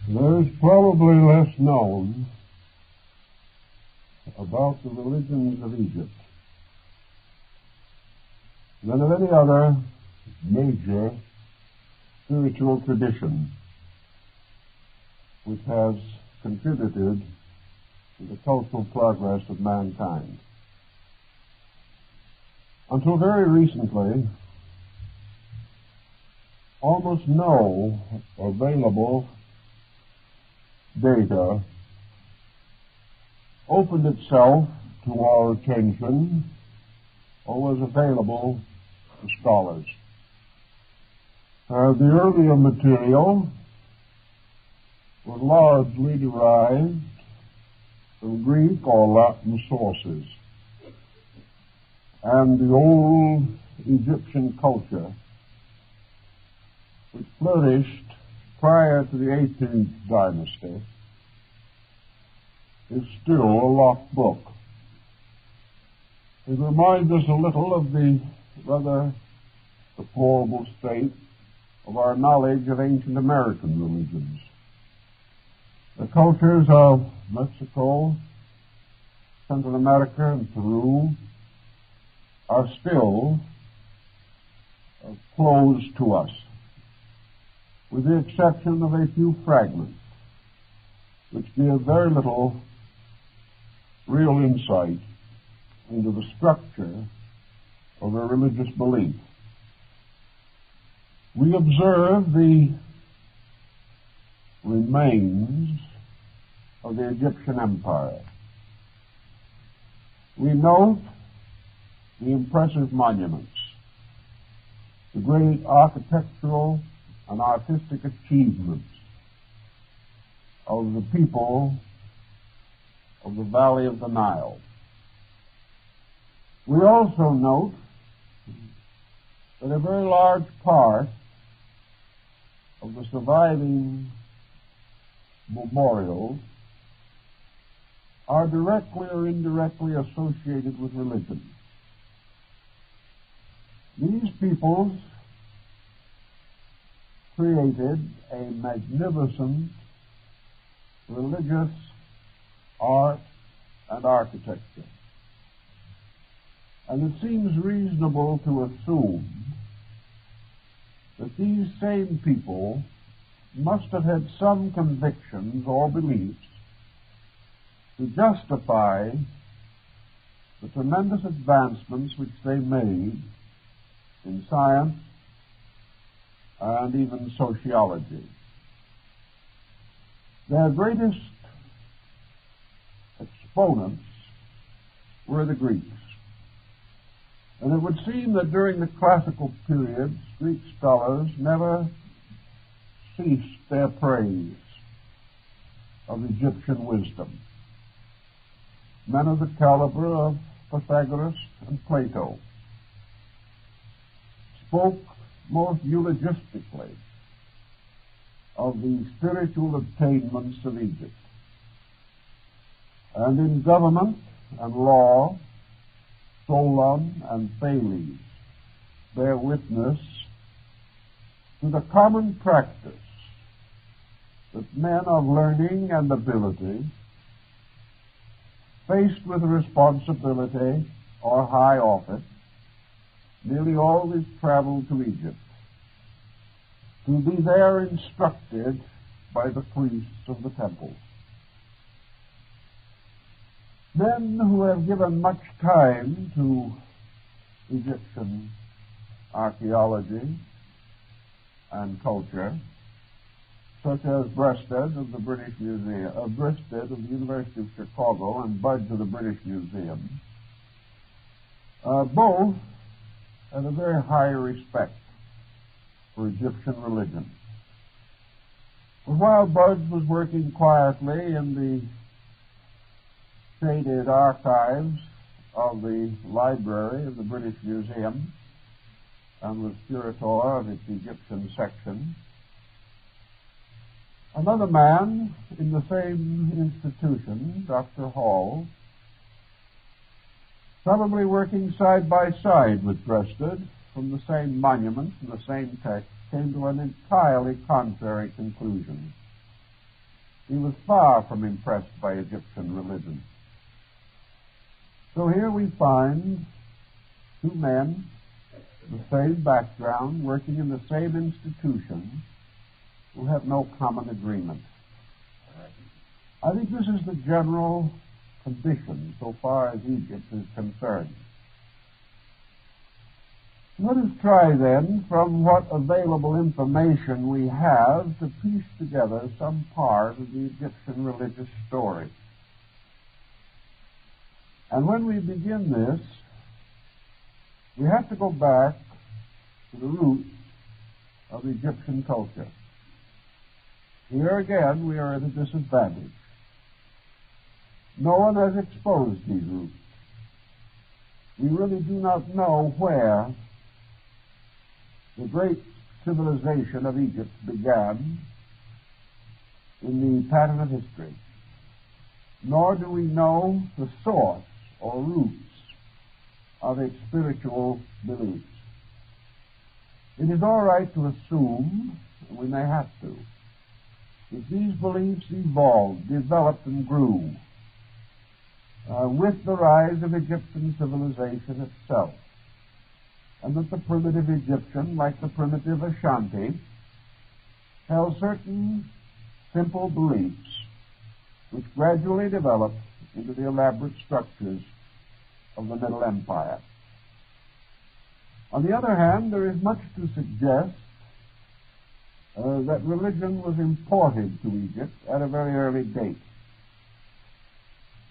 There is probably less known about the religions of Egypt than of any other major spiritual tradition which has contributed to the cultural progress of mankind. Until very recently, almost no available data opened itself to our attention or was available to scholars. The earlier material was largely derived from Greek or Latin sources, and the old Egyptian culture, which flourished prior to the 18th dynasty, is still a locked book. It reminds us a little of the rather deplorable state of our knowledge of ancient American religions. The cultures of Mexico, Central America, and Peru are still closed to us, with the exception of a few fragments, which give very little real insight into the structure of a religious belief. We observe the remains of the Egyptian Empire. We note the impressive monuments, the great architectural and artistic achievements of the people of the valley of the Nile. We also note that a very large part of the surviving memorials are directly or indirectly associated with religion. These peoples created a magnificent religious art and architecture. And it seems reasonable to assume that these same people must have had some convictions or beliefs to justify the tremendous advancements which they made in science and even sociology. Their greatest exponents were the Greeks. And it would seem that during the classical periods, Greek scholars never ceased their praise of Egyptian wisdom. Men of the caliber of Pythagoras and Plato spoke most eulogistically of the spiritual attainments of Egypt. And in government and law, Solon and Thales bear witness to the common practice that men of learning and ability, faced with a responsibility or high office, nearly always travel to Egypt to be there instructed by the priests of the temples. Men who have given much time to Egyptian archaeology and culture, such as Breasted of the British Museum, Breasted of the University of Chicago, and Budge of the British Museum, both had a very high respect for Egyptian religion. But while Budge was working quietly in the shaded archives of the library of the British Museum and was curator of its Egyptian section, another man in the same institution, Dr. Hall, probably working side by side with Breasted from the same monuments and the same text, came to an entirely contrary conclusion. He was far from impressed by Egyptian religion. So here we find two men, the same background, working in the same institution, who have no common agreement. I think this is the general condition so far as Egypt is concerned. Let us try then, from what available information we have, to piece together some part of the Egyptian religious story. And when we begin this, we have to go back to the roots of Egyptian culture. Here again, we are at a disadvantage. No one has exposed these roots. We really do not know where the great civilization of Egypt began in the pattern of history, nor do we know the source or roots of its spiritual beliefs. It is all right to assume, and we may have to, that these beliefs evolved, developed, and grew with the rise of Egyptian civilization itself, and that the primitive Egyptian, like the primitive Ashanti, held certain simple beliefs which gradually developed into the elaborate structures of the Middle Empire. On the other hand, there is much to suggest that religion was imported to Egypt at a very early date.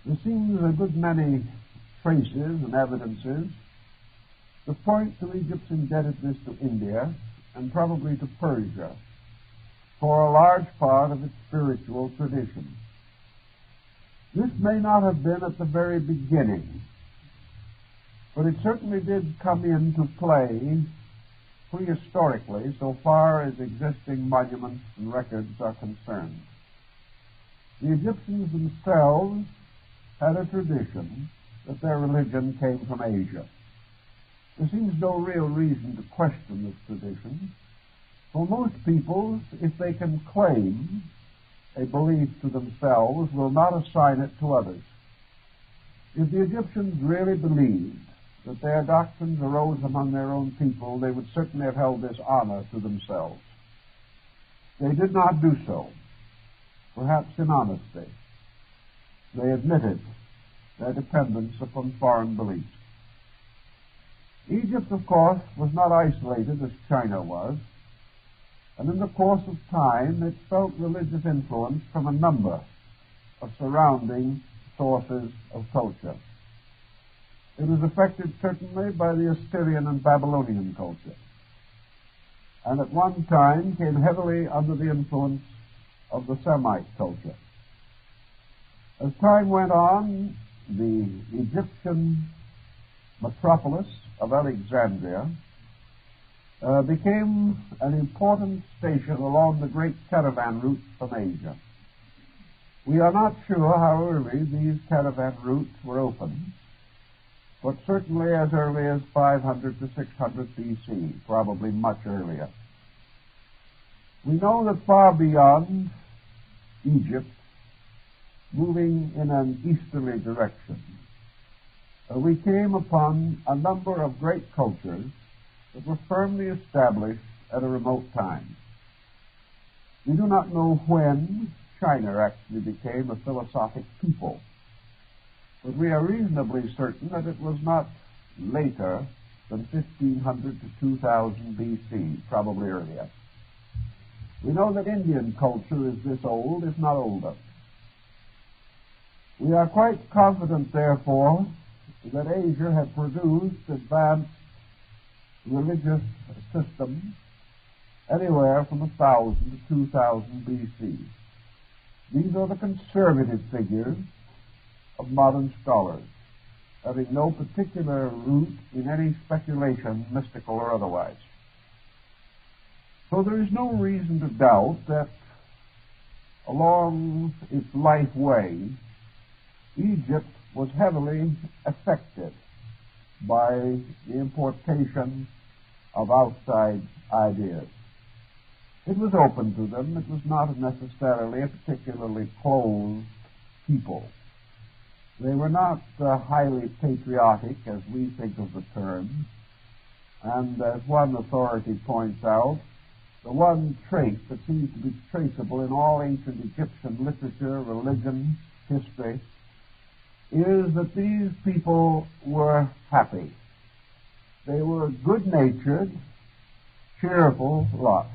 There seems a good many traces and evidences to point to Egypt's indebtedness to India and probably to Persia for a large part of its spiritual tradition. This may not have been at the very beginning, but it certainly did come into play prehistorically so far as existing monuments and records are concerned. The Egyptians themselves had a tradition that their religion came from Asia. There seems no real reason to question this tradition, for most peoples, if they can claim a belief to themselves, will not assign it to others. If the Egyptians really believed that their doctrines arose among their own people, they would certainly have held this honor to themselves. They did not do so, perhaps in honesty. They admitted their dependence upon foreign beliefs. Egypt, of course, was not isolated as China was, and in the course of time it felt religious influence from a number of surrounding sources of culture. It was affected certainly by the Osirian and Babylonian culture, and at one time came heavily under the influence of the Semite culture. As time went on, the Egyptian metropolis of Alexandria became an important station along the great caravan routes from Asia. We are not sure how early these caravan routes were opened, but certainly as early as 500 to 600 BC, probably much earlier. We know that far beyond Egypt, moving in an easterly direction, we came upon a number of great cultures that were firmly established at a remote time. We do not know when China actually became a philosophic people, but we are reasonably certain that it was not later than 1500 to 2000 BC, probably earlier. We know that Indian culture is this old, if not older. We are quite confident, therefore, that Asia had produced advanced religious systems anywhere from 1000 to 2000 BC. These are the conservative figures of modern scholars, having no particular root in any speculation, mystical or otherwise. So there is no reason to doubt that along its life way, Egypt was heavily affected by the importation of outside ideas. It was open to them. It was not necessarily a particularly closed people. They were not highly patriotic, as we think of the term. And as one authority points out, the one trait that seems to be traceable in all ancient Egyptian literature, religion, history, is that these people were happy. They were good-natured, cheerful lot,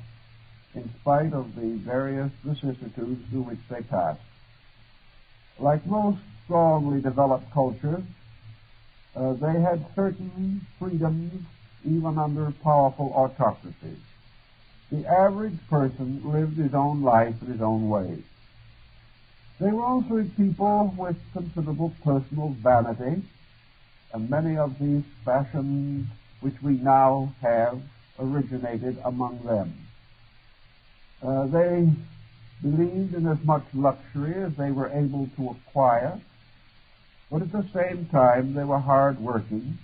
in spite of the various vicissitudes through which they passed. Like most strongly developed cultures, they had certain freedoms even under powerful autocracies. The average person lived his own life in his own way. They were also people with considerable personal vanity, and many of these fashions which we now have originated among them. They believed in as much luxury as they were able to acquire, but at the same time they were hard-working,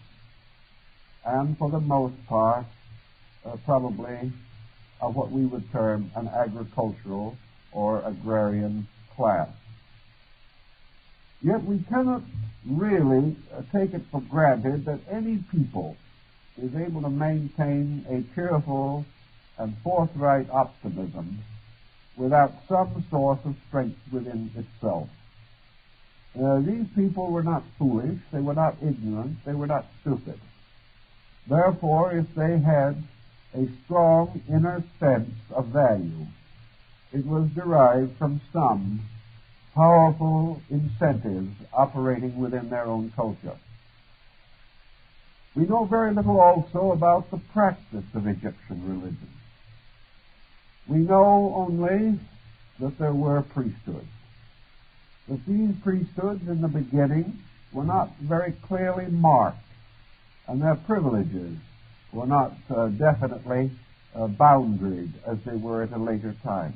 and for the most part probably of what we would term an agricultural or agrarian class. Yet we cannot really take it for granted that any people is able to maintain a cheerful and forthright optimism without some source of strength within itself. These people were not foolish, they were not ignorant, they were not stupid. Therefore, if they had a strong inner sense of value, it was derived from some powerful incentives operating within their own culture. We know very little also about the practice of Egyptian religion. We know only that there were priesthoods. That these priesthoods in the beginning were not very clearly marked, and their privileges were not definitely boundaried as they were at a later time.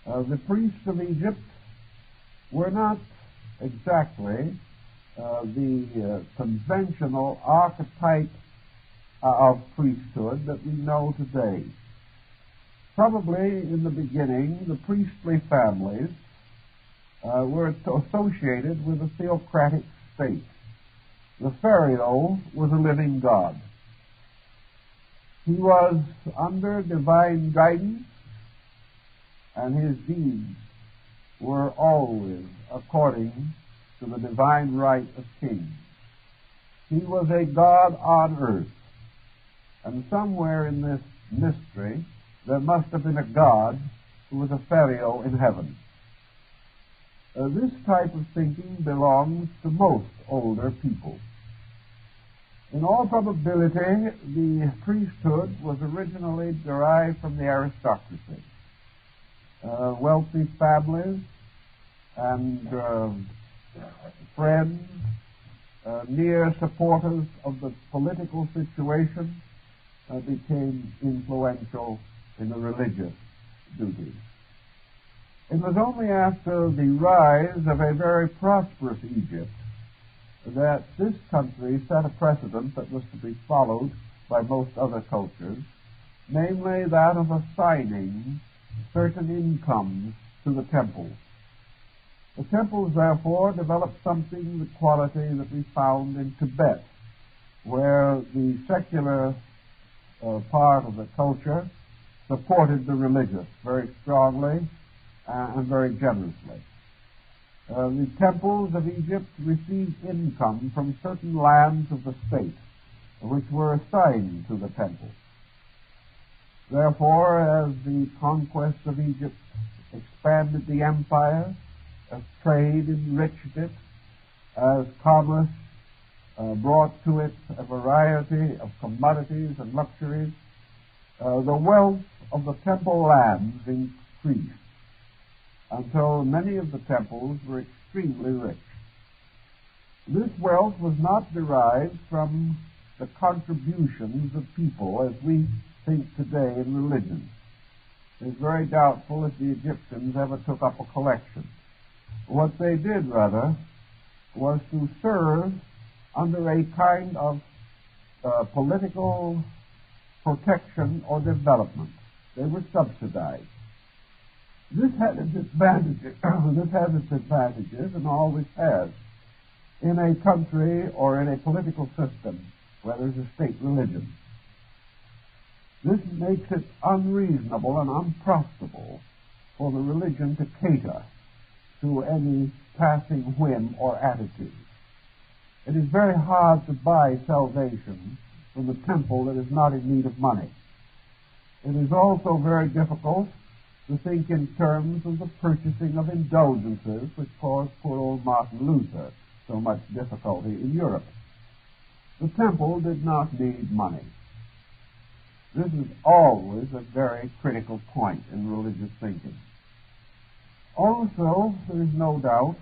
The priests of Egypt were not exactly the conventional archetype of priesthood that we know today. Probably in the beginning, the priestly families were associated with a theocratic state. The pharaoh was a living god. He was under divine guidance, and his deeds were always according to the divine right of kings. He was a god on earth, and somewhere in this mystery there must have been a god who was a pharaoh in heaven. This type of thinking belongs to most older people. In all probability, the priesthood was originally derived from the aristocracy. Wealthy families and friends, near supporters of the political situation, became influential in the religious duties. It was only after the rise of a very prosperous Egypt that this country set a precedent that was to be followed by most other cultures, namely that of assigning certain incomes to the temples. The temples, therefore, developed something, the quality that we found in Tibet, where the secular part of the culture supported the religious very strongly and very generously. The temples of Egypt received income from certain lands of the state, which were assigned to the temples. Therefore, as the conquest of Egypt expanded the empire, as trade enriched it, as commerce brought to it a variety of commodities and luxuries, the wealth of the temple lands increased until many of the temples were extremely rich. This wealth was not derived from the contributions of people as we think today in religion. It is very doubtful if the Egyptians ever took up a collection. What they did, rather, was to serve under a kind of political protection or development. They were subsidized. This had its advantages. This has its advantages, and always has, in a country or in a political system where there's a state religion. This makes it unreasonable and unprofitable for the religion to cater to any passing whim or attitude. It is very hard to buy salvation from a temple that is not in need of money. It is also very difficult to think in terms of the purchasing of indulgences, which caused poor old Martin Luther so much difficulty in Europe. The temple did not need money. This is always a very critical point in religious thinking. Also, there is no doubt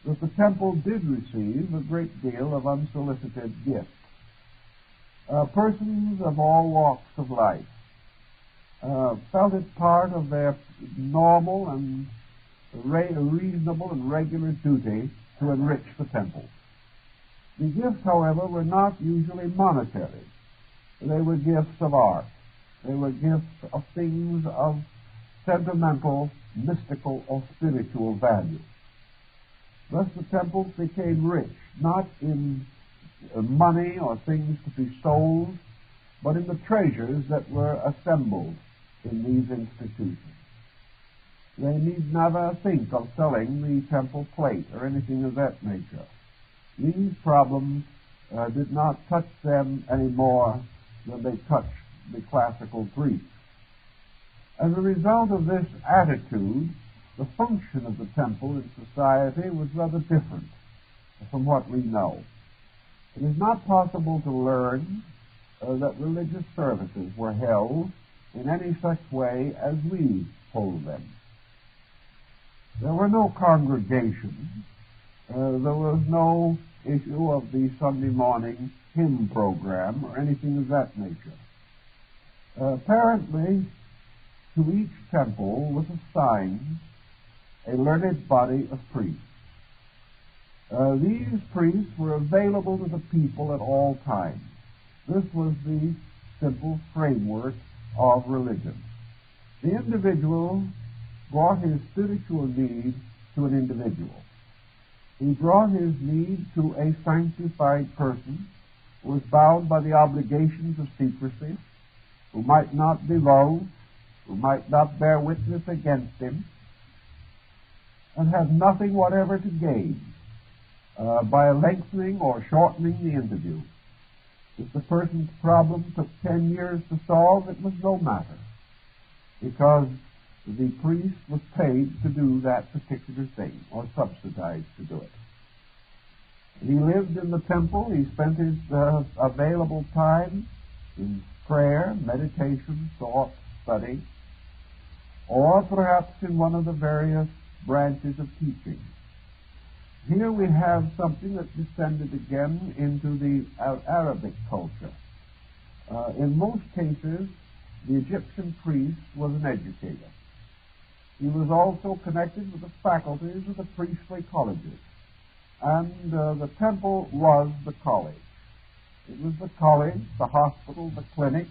that the temple did receive a great deal of unsolicited gifts. Persons of all walks of life felt it part of their normal and reasonable and regular duty to enrich the temple. The gifts, however, were not usually monetary. They were gifts of art. They were gifts of things of sentimental, mystical, or spiritual value. Thus the temples became rich, not in money or things to be sold, but in the treasures that were assembled in these institutions. They need never think of selling the temple plate or anything of that nature. These problems did not touch them any more than they touched the classical Greeks. As a result of this attitude, the function of the temple in society was rather different from what we know. It is not possible to learn that religious services were held in any such way as we hold them. There were no congregations. There was no issue of the Sunday morning hymn program or anything of that nature. Apparently, to each temple was assigned a learned body of priests. These priests were available to the people at all times. This was the simple framework of religion. The individual brought his spiritual need to an individual. He brought his need to a sanctified person who was bound by the obligations of secrecy, who might not divulge, who might not bear witness against him, and had nothing whatever to gain by lengthening or shortening the interview. If the person's problem took 10 years to solve, it was no matter, because the priest was paid to do that particular thing, or subsidized to do it. He lived in the temple. He spent his available time in prayer, meditation, thought, study, or perhaps in one of the various branches of teaching. Here we have something that descended again into the Arabic culture. In most cases, the Egyptian priest was an educator. He was also connected with the faculties of the priestly colleges. And the temple was the college. It was the college, the hospital, the clinic,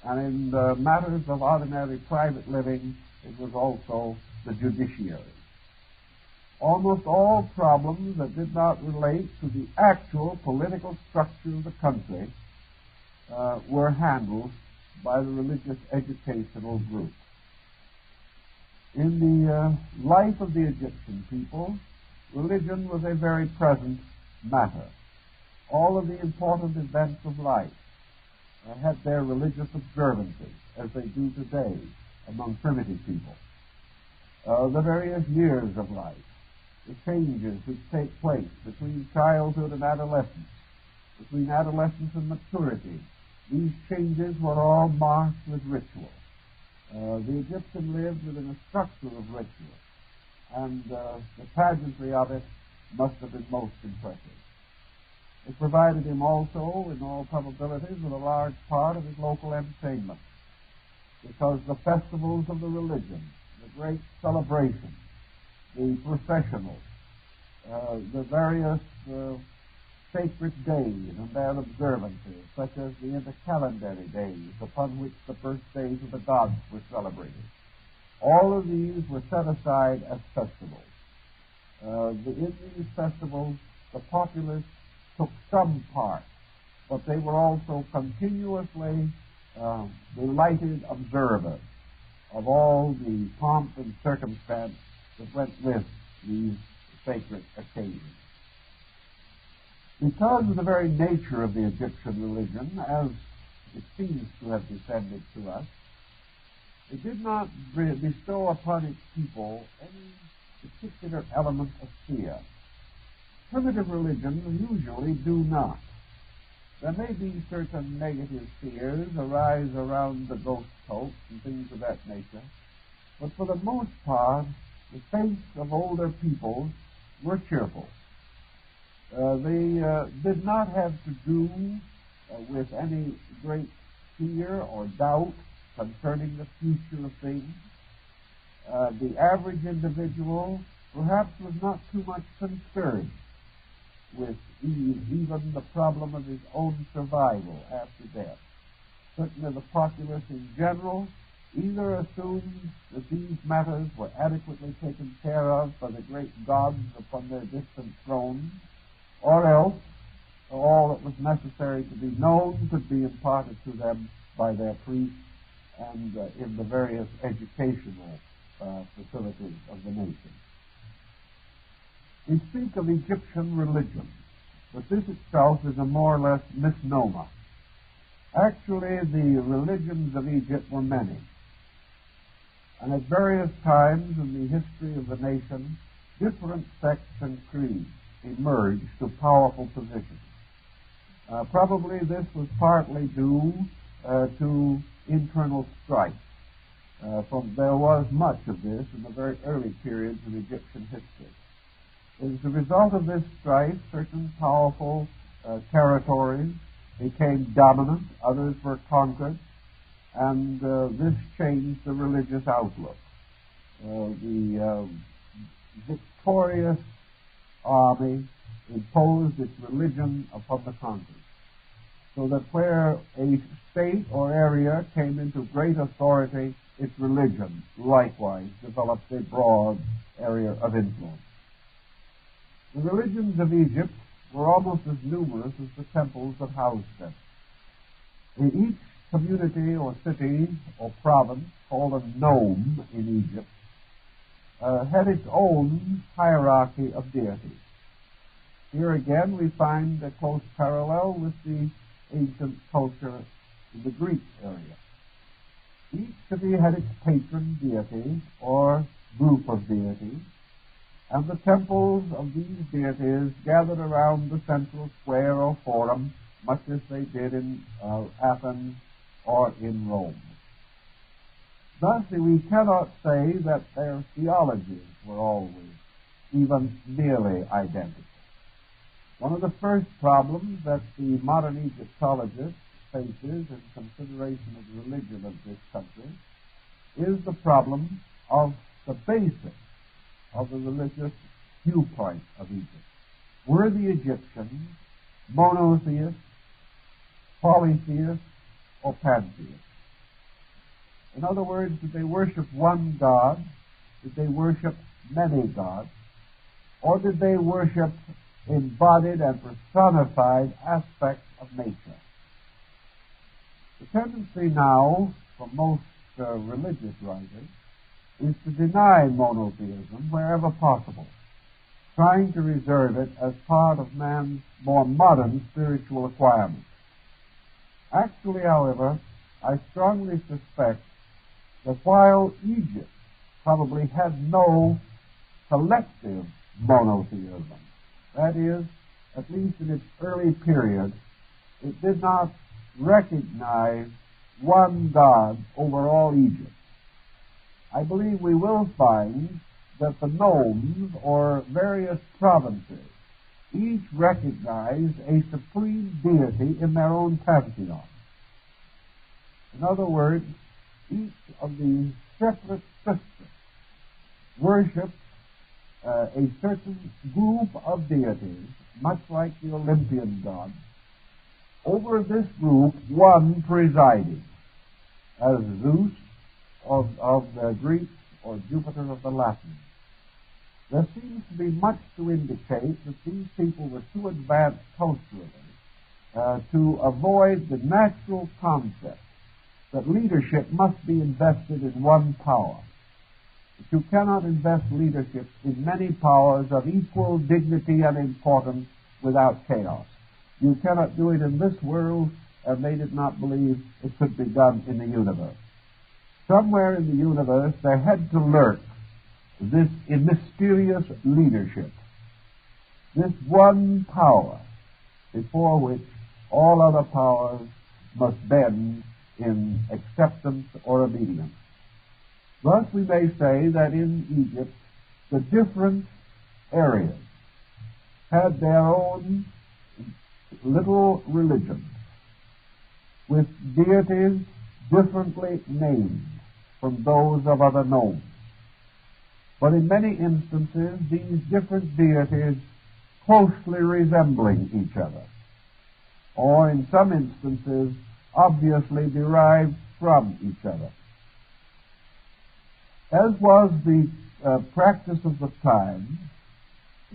and in matters of ordinary private living, it was also the judiciary. Almost all problems that did not relate to the actual political structure of the country were handled by the religious educational group. In the life of the Egyptian people, religion was a very present matter. All of the important events of life had their religious observances, as they do today among primitive people. The various years of life, the changes which take place between childhood and adolescence, between adolescence and maturity, these changes were all marked with ritual. The Egyptian lived within a structure of ritual, and the pageantry of it must have been most impressive. It provided him also, in all probabilities, with a large part of his local entertainment, because the festivals of the religion, the great celebrations, the processionals, the various sacred days and their observances, such as the intercalendary days upon which the birthdays of the gods were celebrated. All of these were set aside as festivals. In these festivals, the populace took some part, but they were also continuously delighted observers of all the pomp and circumstance that went with these sacred occasions. Because of the very nature of the Egyptian religion, as it seems to have descended to us, it did not bestow upon its people any particular element of fear. Primitive religions usually do not. There may be certain negative fears arise around the ghost cult and things of that nature, but for the most part, the faiths of older peoples were cheerful. They did not have to do with any great fear or doubt concerning the future of things. The average individual perhaps was not too much concerned with even the problem of his own survival after death. Certainly the populace in general either assumed that these matters were adequately taken care of by the great gods upon their distant thrones, or else all that was necessary to be known could be imparted to them by their priests and in the various educational facilities of the nation. We speak of Egyptian religion, but this itself is a more or less misnomer. Actually, the religions of Egypt were many, and at various times in the history of the nation, different sects and creeds emerged to powerful positions. Probably this was partly due to internal strife. There was much of this in the very early periods of Egyptian history. As a result of this strife, certain powerful territories became dominant, others were conquered, and this changed the religious outlook. The victorious army imposed its religion upon the conquered, so that where a state or area came into great authority, its religion likewise developed a broad area of influence. The religions of Egypt were almost as numerous as the temples that housed them. In each community or city or province, called a nome in Egypt, had its own hierarchy of deities. Here again we find a close parallel with the ancient culture in the Greek area. Each city had its patron deity or group of deities, and the temples of these deities gathered around the central square or forum, much as they did in Athens or in Rome. Thus, we cannot say that their theologies were always even nearly identical. One of the first problems that the modern Egyptologist faces in consideration of the religion of this country is the problem of the basis of the religious viewpoint of Egypt. Were the Egyptians monotheists, polytheists, or pantheists? In other words, did they worship one God? Did they worship many gods? Or did they worship embodied and personified aspects of nature? The tendency now for most religious writers is to deny monotheism wherever possible, trying to reserve it as part of man's more modern spiritual acquirements. Actually, however, I strongly suspect that while Egypt probably had no collective monotheism, that is, at least in its early period, it did not recognize one God over all Egypt. I believe we will find that the nomes, or various provinces, each recognize a supreme deity in their own pantheon. In other words, each of these separate systems worships a certain group of deities, much like the Olympian gods. Over this group, one presided, as Zeus of the Greeks or Jupiter of the Latins. There seems to be much to indicate that these people were too advanced culturally to avoid the natural concept that leadership must be invested in one power. But you cannot invest leadership in many powers of equal dignity and importance without chaos. You cannot do it in this world, and they did not believe it could be done in the universe. Somewhere in the universe there had to lurk this mysterious leadership, this one power before which all other powers must bend in acceptance or obedience. Thus we may say that in Egypt the different areas had their own little religions with deities differently named from those of other nomes. But in many instances, these different deities closely resembling each other, or in some instances, obviously derived from each other. As was the practice of the time,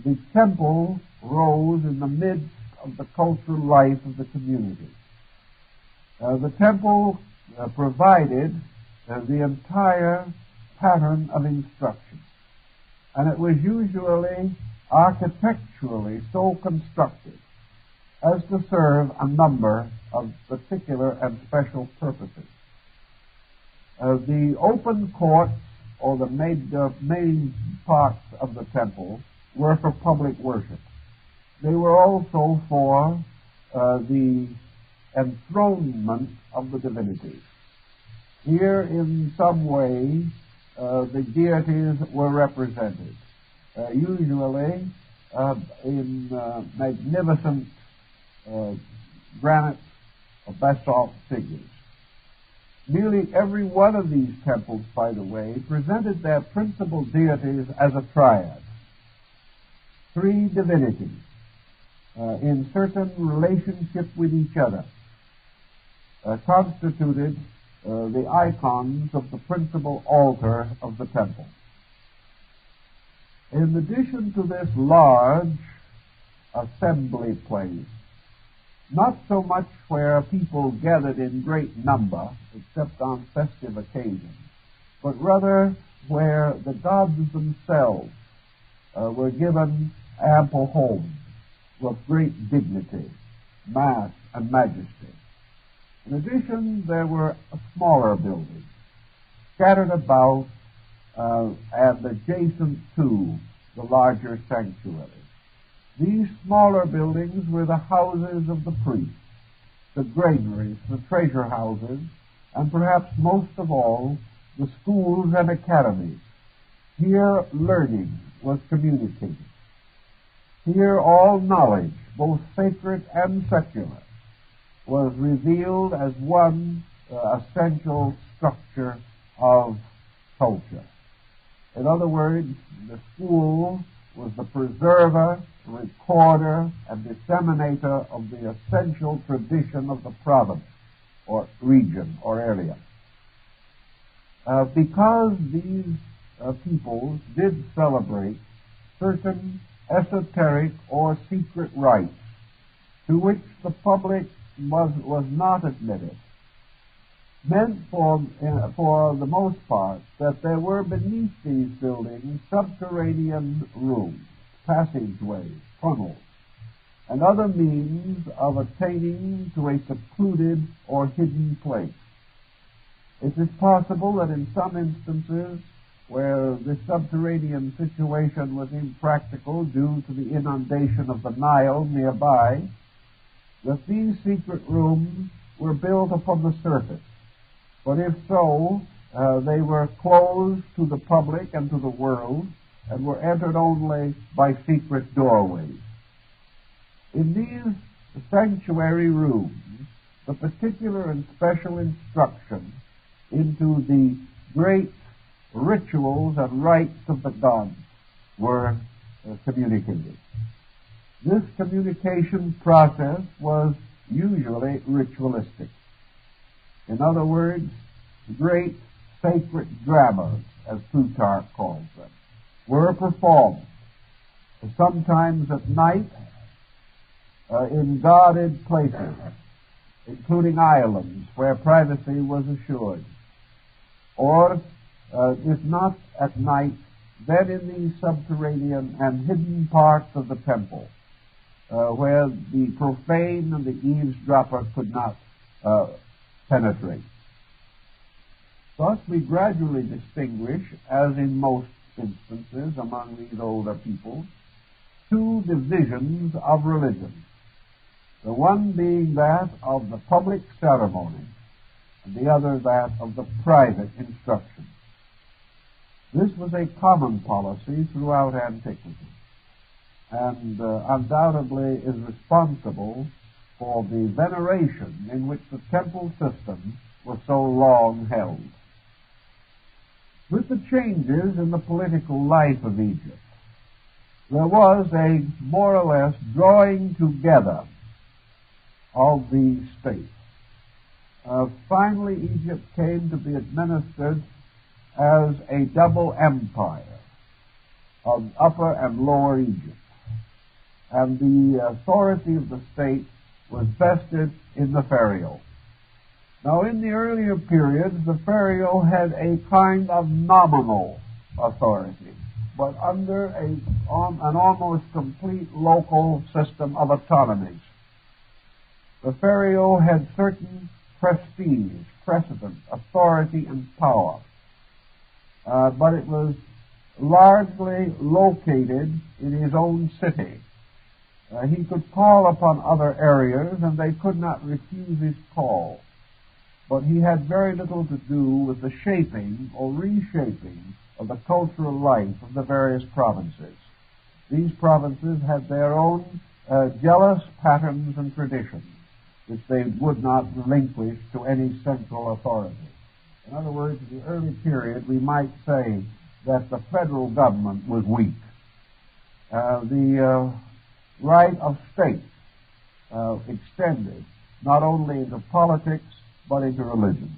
the temple rose in the midst of the cultural life of the community. The temple provided the entire pattern of instruction, and it was usually architecturally so constructed as to serve a number of particular and special purposes. The open courts, or the main parts of the temple, were for public worship. They were also for the enthronement of the divinities. Here, in some way, the deities were represented, usually in magnificent granite or basalt figures. Nearly every one of these temples, by the way, presented their principal deities as a triad. Three divinities in certain relationship with each other constituted the icons of the principal altar of the temple. In addition to this large assembly place, not so much where people gathered in great number, except on festive occasions, but rather where the gods themselves were given ample homes with great dignity, mass, and majesty. In addition, there were smaller buildings scattered about and adjacent to the larger sanctuary. These smaller buildings were the houses of the priests, the granaries, the treasure houses, and perhaps most of all, the schools and academies. Here learning was communicated. Here all knowledge, both sacred and secular, was revealed as one essential structure of culture. In other words, the school was the preserver, recorder, and disseminator of the essential tradition of the province, or region, or area. Because these peoples did celebrate certain esoteric or secret rites to which the public was not admitted, meant for the most part that there were beneath these buildings subterranean rooms, passageways, tunnels, and other means of attaining to a secluded or hidden place. It is possible that in some instances where the subterranean situation was impractical due to the inundation of the Nile nearby, that these secret rooms were built upon the surface. But if so, they were closed to the public and to the world, and were entered only by secret doorways. In these sanctuary rooms, the particular and special instruction into the great rituals and rites of the gods were communicated. This communication process was usually ritualistic. In other words, great sacred dramas, as Plutarch calls them, were performed, sometimes at night, in guarded places, including islands where privacy was assured, or, if not at night, then in the subterranean and hidden parts of the temple, where the profane and the eavesdropper could not penetrate. Thus we gradually distinguish, as in most instances among these older peoples, two divisions of religion, the one being that of the public ceremony, and the other that of the private instruction. This was a common policy throughout antiquity, and undoubtedly is responsible for the veneration in which the temple system was so long held. With the changes in the political life of Egypt, there was a more or less drawing together of the state. Finally, Egypt came to be administered as a double empire of Upper and Lower Egypt, and the authority of the state was vested in the pharaoh. Now, in the earlier periods, the pharaoh had a kind of nominal authority, but under an almost complete local system of autonomies. The pharaoh had certain prestige, precedent, authority, and power, but it was largely located in his own city. He could call upon other areas, and they could not refuse his call. But he had very little to do with the shaping or reshaping of the cultural life of the various provinces. These provinces had their own jealous patterns and traditions, which they would not relinquish to any central authority. In other words, in the early period, we might say that the federal government was weak. The right of state extended not only into politics, but into religion.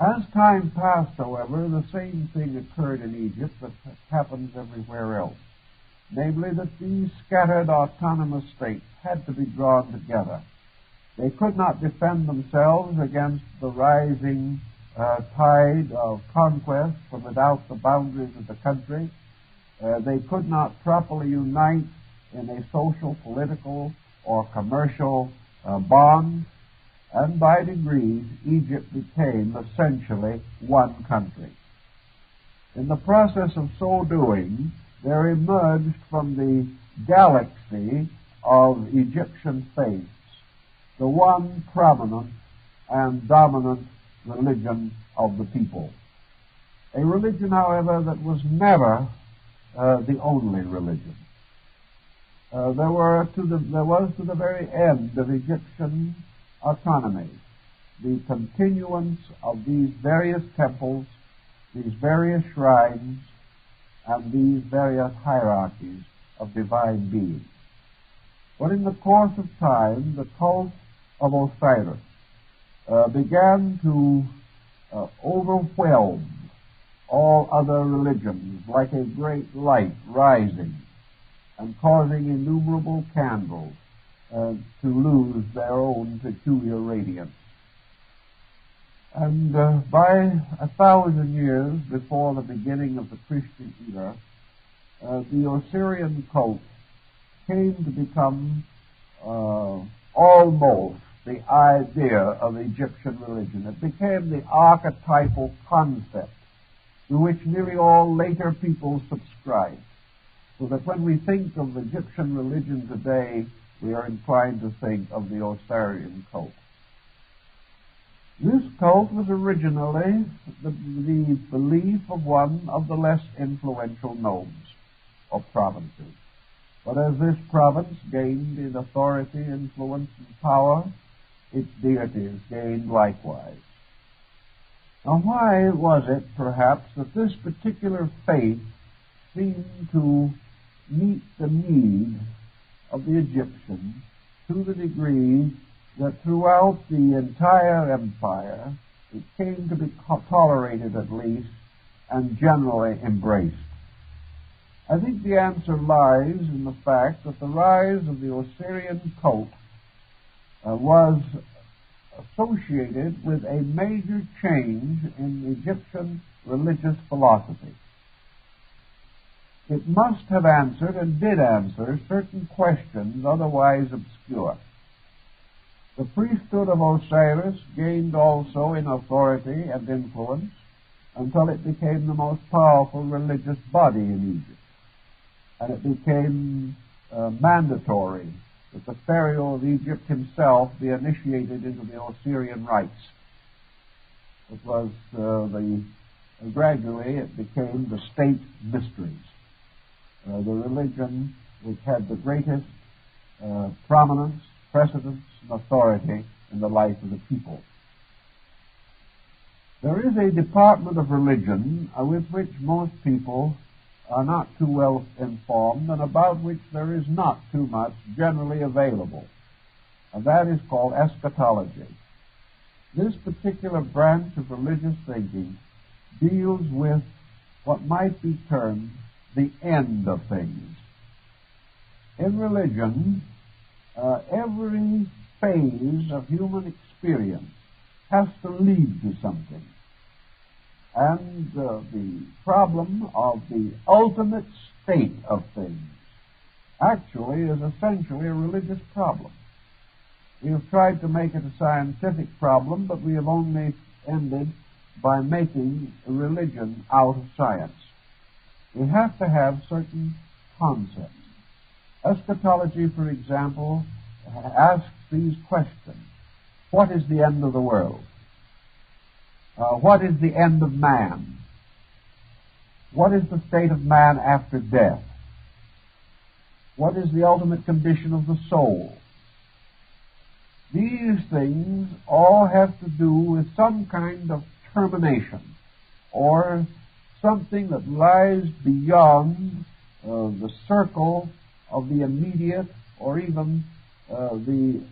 As time passed, however, the same thing occurred in Egypt that happens everywhere else, namely that these scattered autonomous states had to be drawn together. They could not defend themselves against the rising tide of conquest from without the boundaries of the country. They could not properly unite in a social, political, or commercial bond, and by degrees Egypt became essentially one country. In the process of so doing, there emerged from the galaxy of Egyptian faiths the one prominent and dominant religion of the people. A religion, however, that was never the only religion. There was to the very end of Egyptian autonomy the continuance of these various temples, these various shrines, and these various hierarchies of divine beings. But in the course of time, the cult of Osiris began to overwhelm all other religions like a great light rising and causing innumerable candles to lose their own peculiar radiance. And by 1,000 years before the beginning of the Christian era, the Osirian cult came to become almost the idea of Egyptian religion. It became the archetypal concept to which nearly all later peoples subscribed. So that when we think of Egyptian religion today, we are inclined to think of the Osirian cult. This cult was originally the belief of one of the less influential nomes or provinces. But as this province gained in authority, influence, and power, its deities gained likewise. Now, why was it, perhaps, that this particular faith seemed to meet the need of the Egyptians to the degree that throughout the entire empire it came to be tolerated at least and generally embraced. I think the answer lies in the fact that the rise of the Osirian cult was associated with a major change in Egyptian religious philosophy. It must have answered and did answer certain questions otherwise obscure. The priesthood of Osiris gained also in authority and influence until it became the most powerful religious body in Egypt. And it became mandatory that the Pharaoh of Egypt himself be initiated into the Osirian rites. It was gradually it became the state mysteries, the religion which had the greatest prominence, precedence, and authority in the life of the people. There is a department of religion with which most people are not too well informed and about which there is not too much generally available, and that is called eschatology. This particular branch of religious thinking deals with what might be termed the end of things. In religion, every phase of human experience has to lead to something. And the problem of the ultimate state of things actually is essentially a religious problem. We have tried to make it a scientific problem, but we have only ended by making religion out of science. We have to have certain concepts. Eschatology, for example, asks these questions. What is the end of the world? What is the end of man? What is the state of man after death? What is the ultimate condition of the soul? These things all have to do with some kind of termination or something that lies beyond the circle of the immediate or even the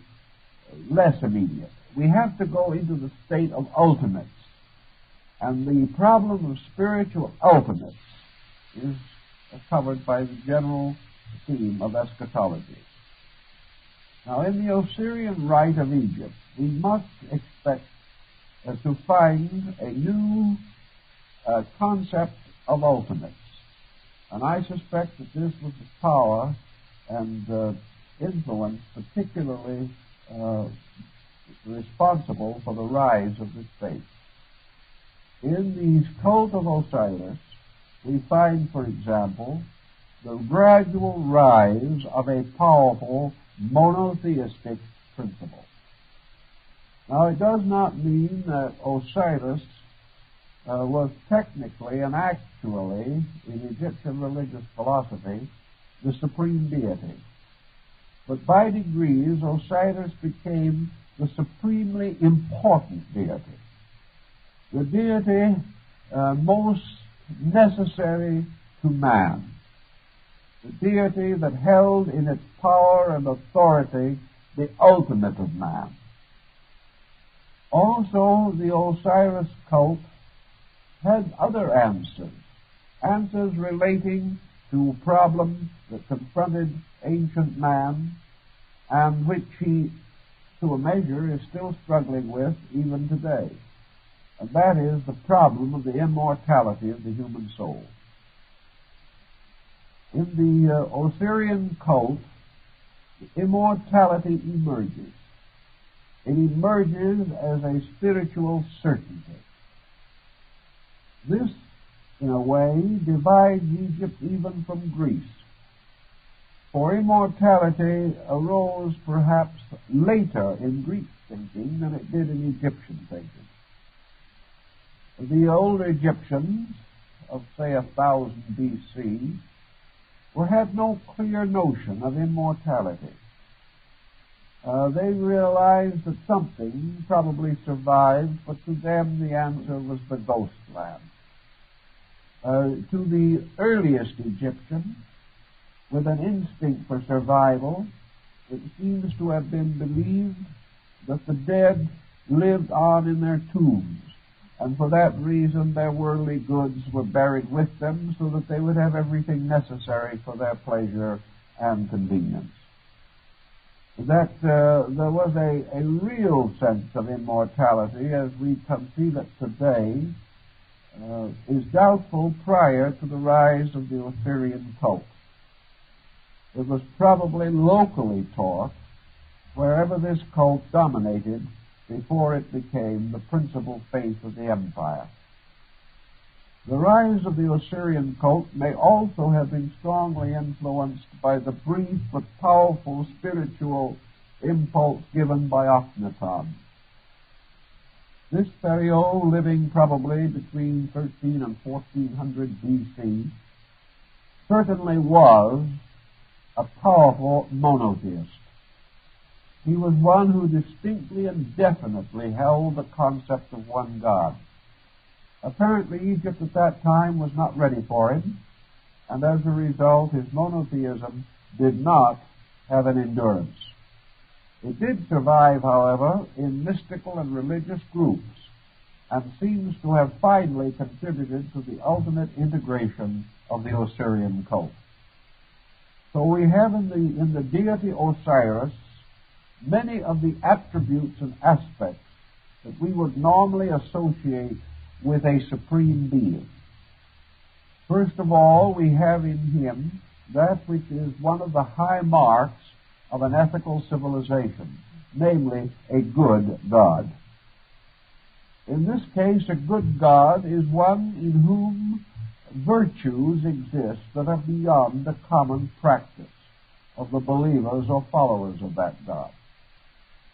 less immediate. We have to go into the state of ultimates. And the problem of spiritual ultimates is covered by the general theme of eschatology. Now, in the Osirian rite of Egypt, we must expect to find a new concept of ultimates. And I suspect that this was the power and influence particularly responsible for the rise of this faith. In the cult of Osiris, we find, for example, the gradual rise of a powerful monotheistic principle. Now, it does not mean that Osiris was technically and actually, in Egyptian religious philosophy, the supreme deity. But by degrees, Osiris became the supremely important deity. The deity most necessary to man. The deity that held in its power and authority the ultimate of man. Also, the Osiris cult had other answers relating to problems that confronted ancient man and which he, to a measure, is still struggling with even today. And that is the problem of the immortality of the human soul. In the Osirian cult, immortality emerges. It emerges as a spiritual certainty. This, in a way, divides Egypt even from Greece. For immortality arose perhaps later in Greek thinking than it did in Egyptian thinking. The old Egyptians of, say, 1000 B.C. had no clear notion of immortality. They realized that something probably survived, but to them the answer was the ghost land. to the earliest Egyptian, with an instinct for survival, it seems to have been believed that the dead lived on in their tombs, and for that reason their worldly goods were buried with them so that they would have everything necessary for their pleasure and convenience. That there was a real sense of immortality, as we conceive it today, is doubtful prior to the rise of the Osirian cult. It was probably locally taught wherever this cult dominated before it became the principal faith of the empire. The rise of the Osirian cult may also have been strongly influenced by the brief but powerful spiritual impulse given by Akhenaten. This Pharaoh, living probably between 13 and 1400 BC, certainly was a powerful monotheist. He was one who distinctly and definitely held the concept of one God. Apparently, Egypt at that time was not ready for him, and as a result, his monotheism did not have an endurance. It did survive, however, in mystical and religious groups, and seems to have finally contributed to the ultimate integration of the Osirian cult. So we have in the deity Osiris many of the attributes and aspects that we would normally associate with a supreme being. First of all, we have in him that which is one of the high marks of an ethical civilization, namely a good God. In this case, a good God is one in whom virtues exist that are beyond the common practice of the believers or followers of that God.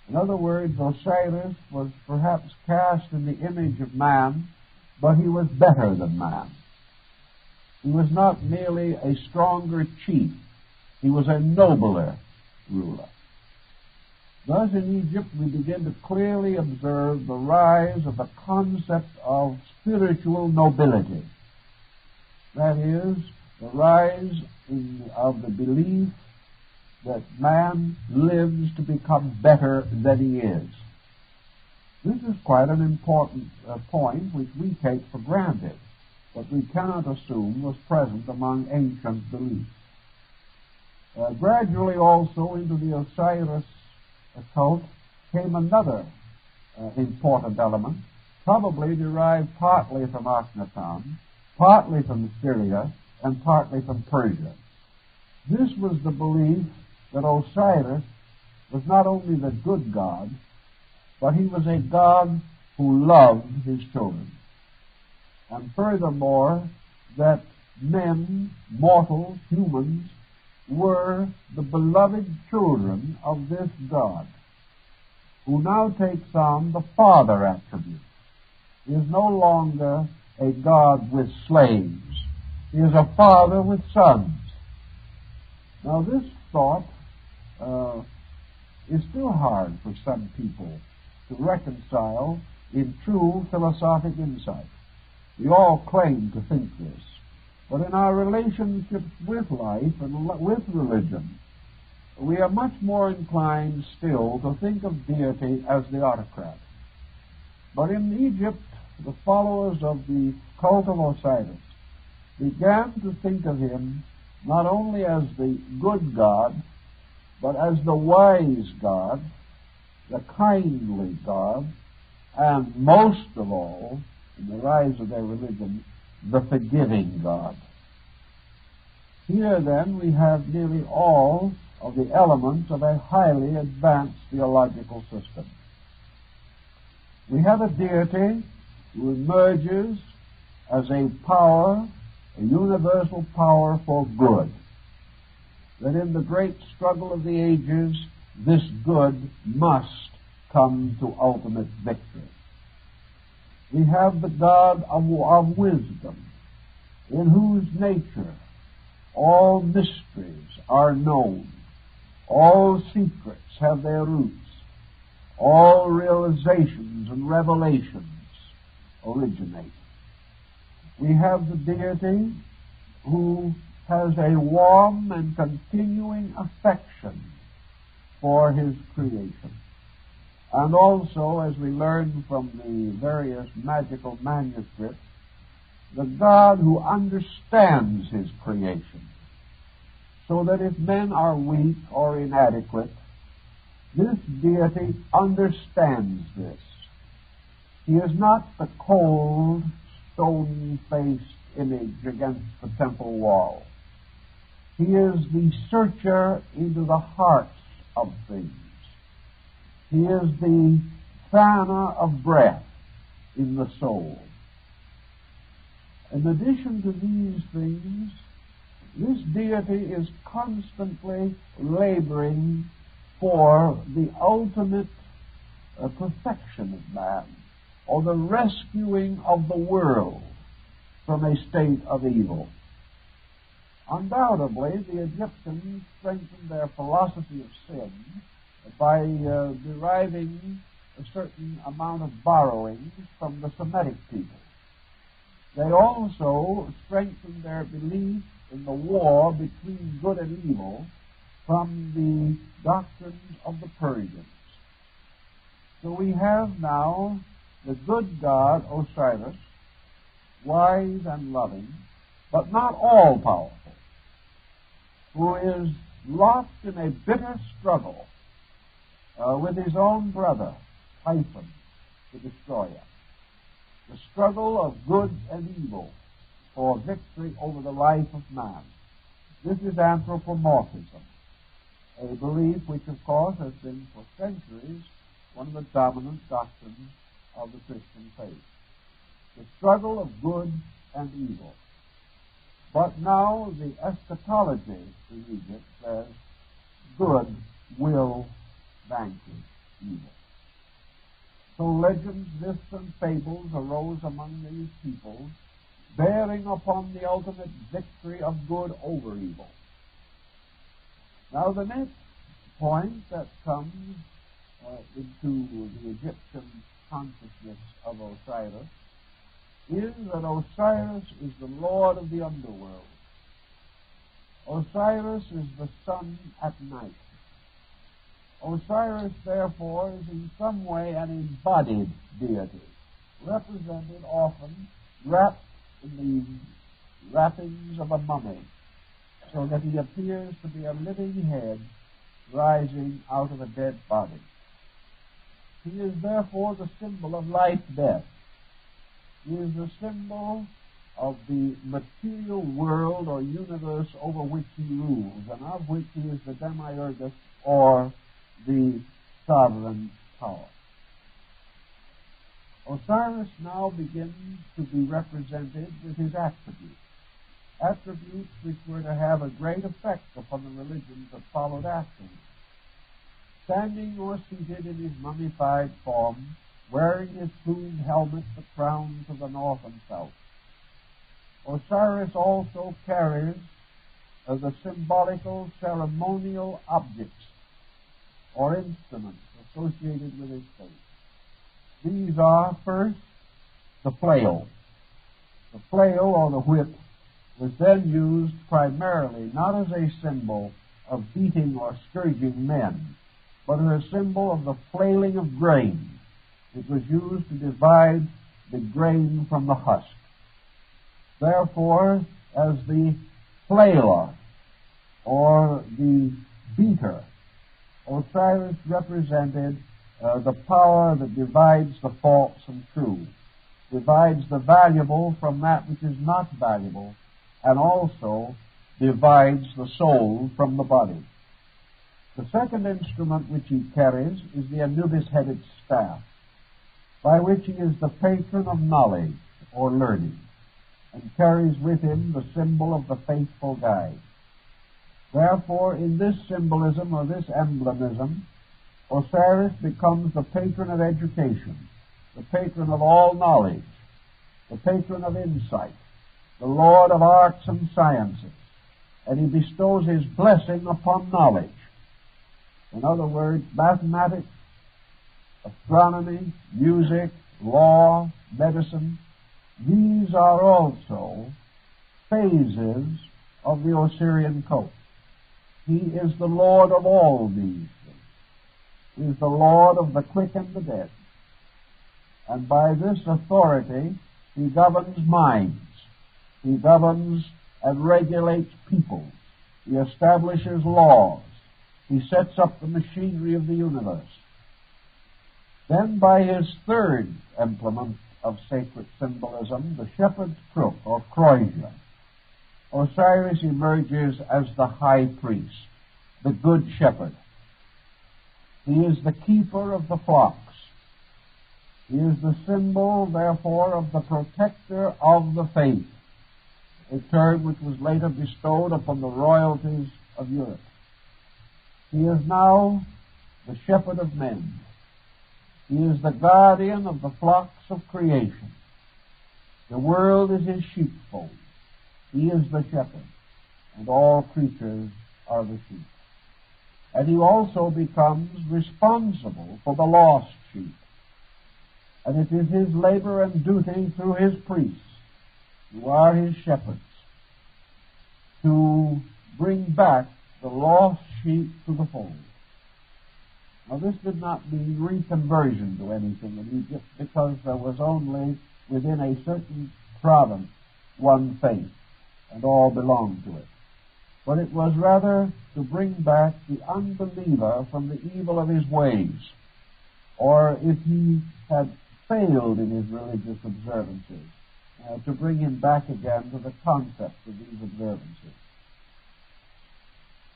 In other words, Osiris was perhaps cast in the image of man, but he was better than man. He was not merely a stronger chief. He was a nobler ruler. Thus, in Egypt, we begin to clearly observe the rise of the concept of spiritual nobility. That is, the rise of the belief that man lives to become better than he is. This is quite an important point which we take for granted, but we cannot assume was present among ancient beliefs. Gradually also into the Osiris cult came another important element, probably derived partly from Akhenaten, partly from Syria, and partly from Persia. This was the belief that Osiris was not only the good God, but he was a God who loved his children. And furthermore, that men, mortals, humans, were the beloved children of this God, who now takes on the father attribute. He is no longer a God with slaves. He is a father with sons. Now this thought is still hard for some people to reconcile in true philosophic insight. We all claim to think this, but in our relationships with life and with religion, we are much more inclined still to think of deity as the autocrat. But in Egypt, the followers of the cult of Osiris began to think of him not only as the good God, but as the wise God, the kindly God, and most of all, in the rise of their religion, the forgiving God. Here, then, we have nearly all of the elements of a highly advanced theological system. We have a deity who emerges as a power, a universal power for good. That in the great struggle of the ages, this good must come to ultimate victory. We have the God of wisdom, in whose nature all mysteries are known, all secrets have their roots, all realizations and revelations originate. We have the deity who has a warm and continuing affection for his creation. And also, as we learn from the various magical manuscripts, the God who understands his creation, so that if men are weak or inadequate, this deity understands this. He is not the cold, stone-faced image against the temple wall. He is the searcher into the hearts of things. He is the fanner of breath in the soul. In addition to these things, this deity is constantly laboring for the ultimate perfection of man, or the rescuing of the world from a state of evil. Undoubtedly, the Egyptians strengthened their philosophy of sin by deriving a certain amount of borrowings from the Semitic people. They also strengthened their belief in the war between good and evil from the doctrines of the Persians. So we have now the good god Osiris, wise and loving, but not all-powerful, who is locked in a bitter struggle with his own brother, Typhon, to destroy him. The struggle of good and evil for victory over the life of man. This is anthropomorphism, a belief which, of course, has been for centuries one of the dominant doctrines of the Christian faith. The struggle of good and evil. But now the eschatology in Egypt says good will vanquish evil. So legends, myths, and fables arose among these people, bearing upon the ultimate victory of good over evil. Now the next point that comes into the Egyptian consciousness of Osiris is that Osiris is the Lord of the underworld. Osiris is the sun at night. Osiris, therefore, is in some way an embodied deity, represented often wrapped in the wrappings of a mummy, so that he appears to be a living head rising out of a dead body. He is therefore the symbol of life-death. He is the symbol of the material world or universe over which he rules, and of which he is the demiurgus, or the sovereign power. Osiris now begins to be represented with his attributes which were to have a great effect upon the religions that followed after him. Standing or seated in his mummified form, wearing his plumed helmet that crowns to the north and south, Osiris also carries the symbolical ceremonial objects or instruments associated with his faith. These are, first, the flail. The flail, or the whip, was then used primarily not as a symbol of beating or scourging men, but as a symbol of the flailing of grain. It was used to divide the grain from the husk. Therefore, as the flailer, or the beater, Osiris represented the power that divides the false and true, divides the valuable from that which is not valuable, and also divides the soul from the body. The second instrument which he carries is the Anubis-headed staff, by which he is the patron of knowledge or learning, and carries with him the symbol of the faithful guide. Therefore, in this symbolism or this emblemism, Osiris becomes the patron of education, the patron of all knowledge, the patron of insight, the lord of arts and sciences, and he bestows his blessing upon knowledge. In other words, mathematics, astronomy, music, law, medicine, these are also phases of the Osirian cult. He is the Lord of all these things. He is the Lord of the quick and the dead. And by this authority, he governs minds. He governs and regulates peoples. He establishes laws. He sets up the machinery of the universe. Then by his third implement of sacred symbolism, the shepherd's crook, or crozier, Osiris emerges as the high priest, the good shepherd. He is the keeper of the flocks. He is the symbol, therefore, of the protector of the faith, a term which was later bestowed upon the royalties of Europe. He is now the shepherd of men. He is the guardian of the flocks of creation. The world is his sheepfold. He is the shepherd, and all creatures are the sheep. And he also becomes responsible for the lost sheep. And it is his labor and duty through his priests, who are his shepherds, to bring back the lost sheep to the fold. Now, this did not mean reconversion to anything in Egypt, because there was only within a certain province one faith, and all belonged to it. But it was rather to bring back the unbeliever from the evil of his ways, or if he had failed in his religious observances, to bring him back again to the concept of these observances.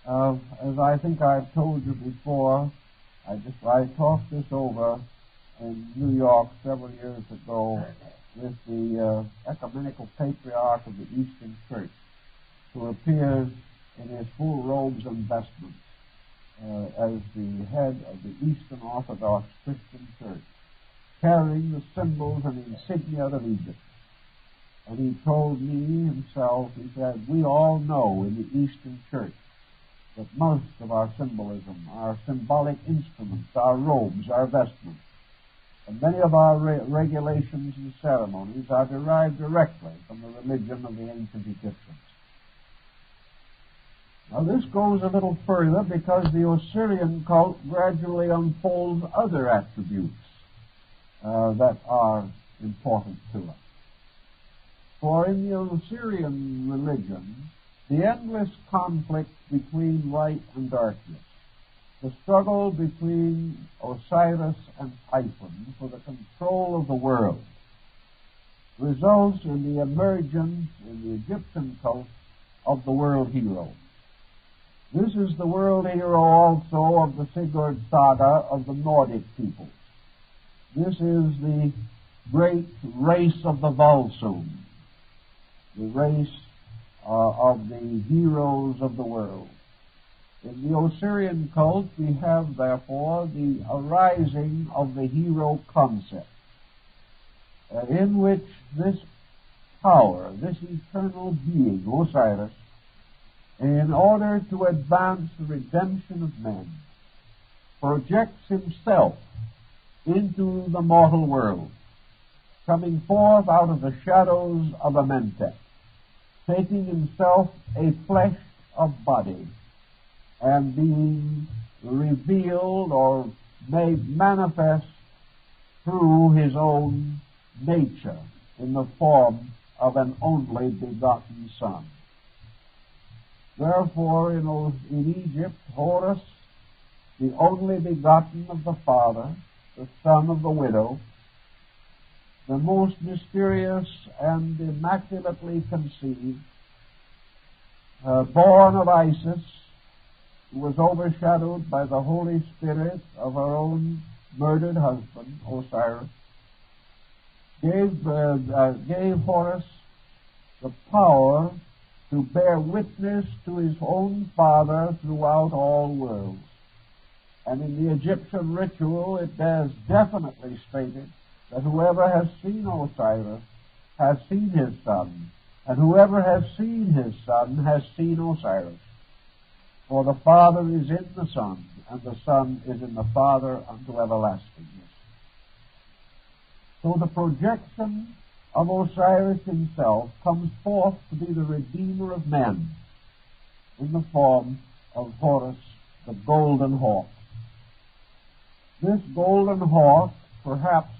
As I think I've told you before, I talked this over in New York several years ago with the ecumenical patriarch of the Eastern Church, who appears in his full robes and vestments as the head of the Eastern Orthodox Christian Church, carrying the symbols and insignia of Egypt. And he told me himself, he said, we all know in the Eastern Church that most of our symbolism, our symbolic instruments, our robes, our vestments, and many of our regulations and ceremonies are derived directly from the religion of the ancient Egyptians. Now, this goes a little further because the Osirian cult gradually unfolds other attributes that are important to us. For in the Osirian religion, the endless conflict between light and darkness, the struggle between Osiris and Typhon for the control of the world, results in the emergence in the Egyptian cult of the world hero. This is the world hero also of the Sigurd saga of the Nordic peoples. This is the great race of the Volsung, the race of the heroes of the world. In the Osirian cult, we have, therefore, the arising of the hero concept, in which this power, this eternal being, Osiris, in order to advance the redemption of men, projects himself into the mortal world, coming forth out of the shadows of Amentet, taking himself a flesh of body, and being revealed or made manifest through his own nature in the form of an only begotten Son. Therefore, in Egypt, Horus, the only begotten of the Father, the son of the widow, the most mysterious and immaculately conceived, born of Isis, who was overshadowed by the Holy Spirit of her own murdered husband, Osiris, gave Horus the power to bear witness to his own Father throughout all worlds. And in the Egyptian ritual, it is definitely stated that whoever has seen Osiris has seen his Son, and whoever has seen his Son has seen Osiris. For the Father is in the Son, and the Son is in the Father unto everlastingness. So the projection of Osiris himself comes forth to be the Redeemer of men in the form of Horus, the golden hawk. This golden hawk perhaps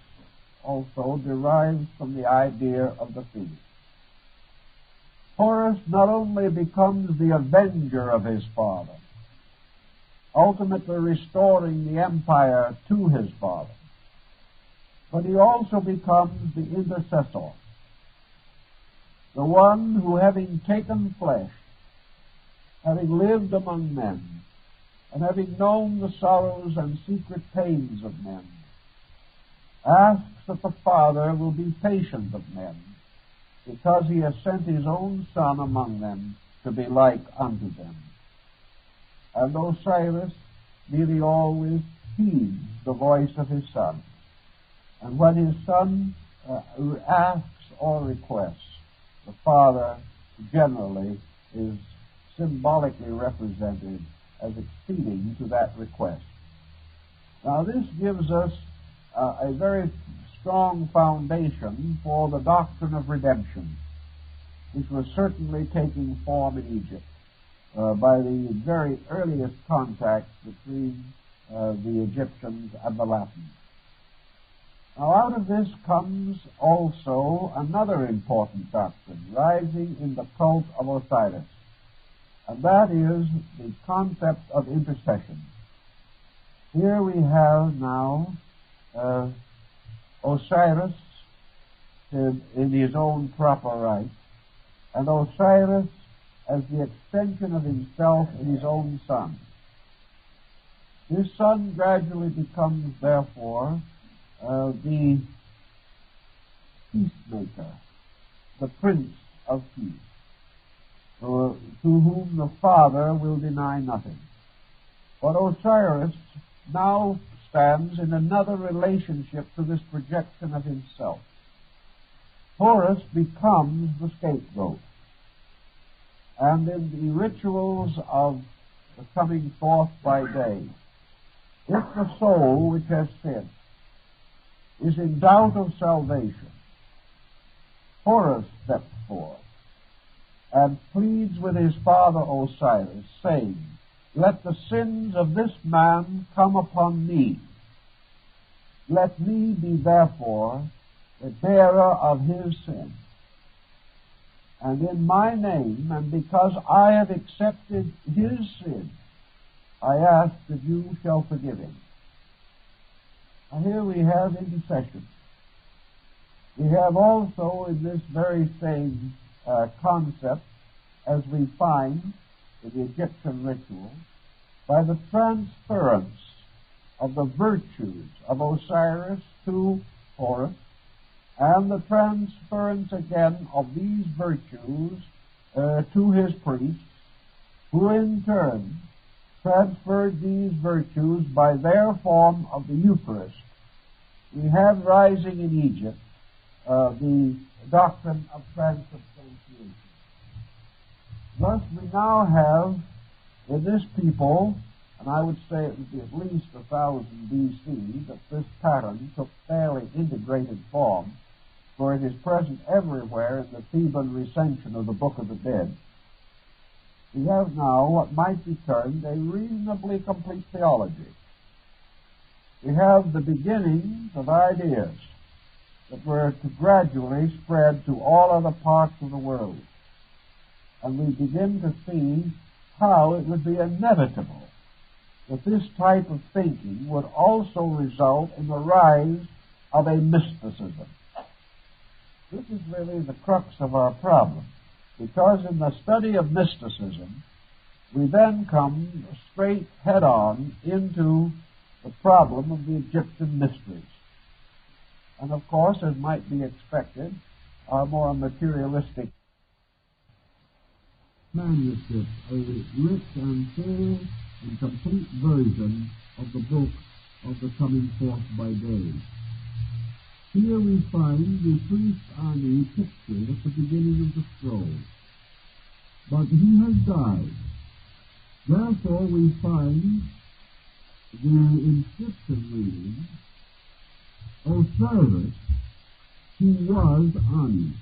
also derives from the idea of the phoenix. Horus not only becomes the avenger of his father, ultimately restoring the empire to his father, but he also becomes the intercessor, the one who, having taken flesh, having lived among men, and having known the sorrows and secret pains of men, asks that the Father will be patient of men, because he has sent his own Son among them to be like unto them. And Osiris nearly always heeds the voice of his Son. And when his Son asks or requests, the Father generally is symbolically represented as acceding to that request. Now, this gives us a very strong foundation for the doctrine of redemption, which was certainly taking form in Egypt by the very earliest contacts between the Egyptians and the Latins. Now, out of this comes also another important doctrine rising in the cult of Osiris, and that is the concept of intercession. Here we have now Osiris in his own proper right, and Osiris as the extension of himself in his own Son. His Son gradually becomes, therefore, the peacemaker, the Prince of Peace, to whom the Father will deny nothing. But Osiris now stands in another relationship to this projection of himself. Horus becomes the scapegoat. And in the rituals of the coming forth by day, if the soul which has sinned is in doubt of salvation, Horus steps forth and pleads with his father Osiris, saying, "Let the sins of this man come upon me. Let me be therefore the bearer of his sin. And in my name, and because I have accepted his sin, I ask that you shall forgive him." Now here we have intercession. We have also in this very same concept, as we find in the Egyptian ritual, by the transference of the virtues of Osiris to Horus, and the transference again of these virtues to his priests, who in turn transferred these virtues by their form of the Eucharist. We have rising in Egypt the doctrine of transubstantiation. Thus we now have in this people, and I would say it would be at least 1000 B.C., that this pattern took fairly integrated form, for it is present everywhere in the Theban recension of the Book of the Dead. We have now what might be termed a reasonably complete theology. We have the beginnings of ideas that were to gradually spread to all other parts of the world. And we begin to see how it would be inevitable that this type of thinking would also result in the rise of a mysticism. This is really the crux of our problem, because in the study of mysticism, we then come straight head-on into the problem of the Egyptian mysteries. And of course, as might be expected, our more materialistic manuscript, a rich and full and complete version of the book of the coming forth by day. Here we find the priest Rene pictured at the beginning of the scroll. But he has died. Therefore we find the inscription reading, "Osiris, who was Ani.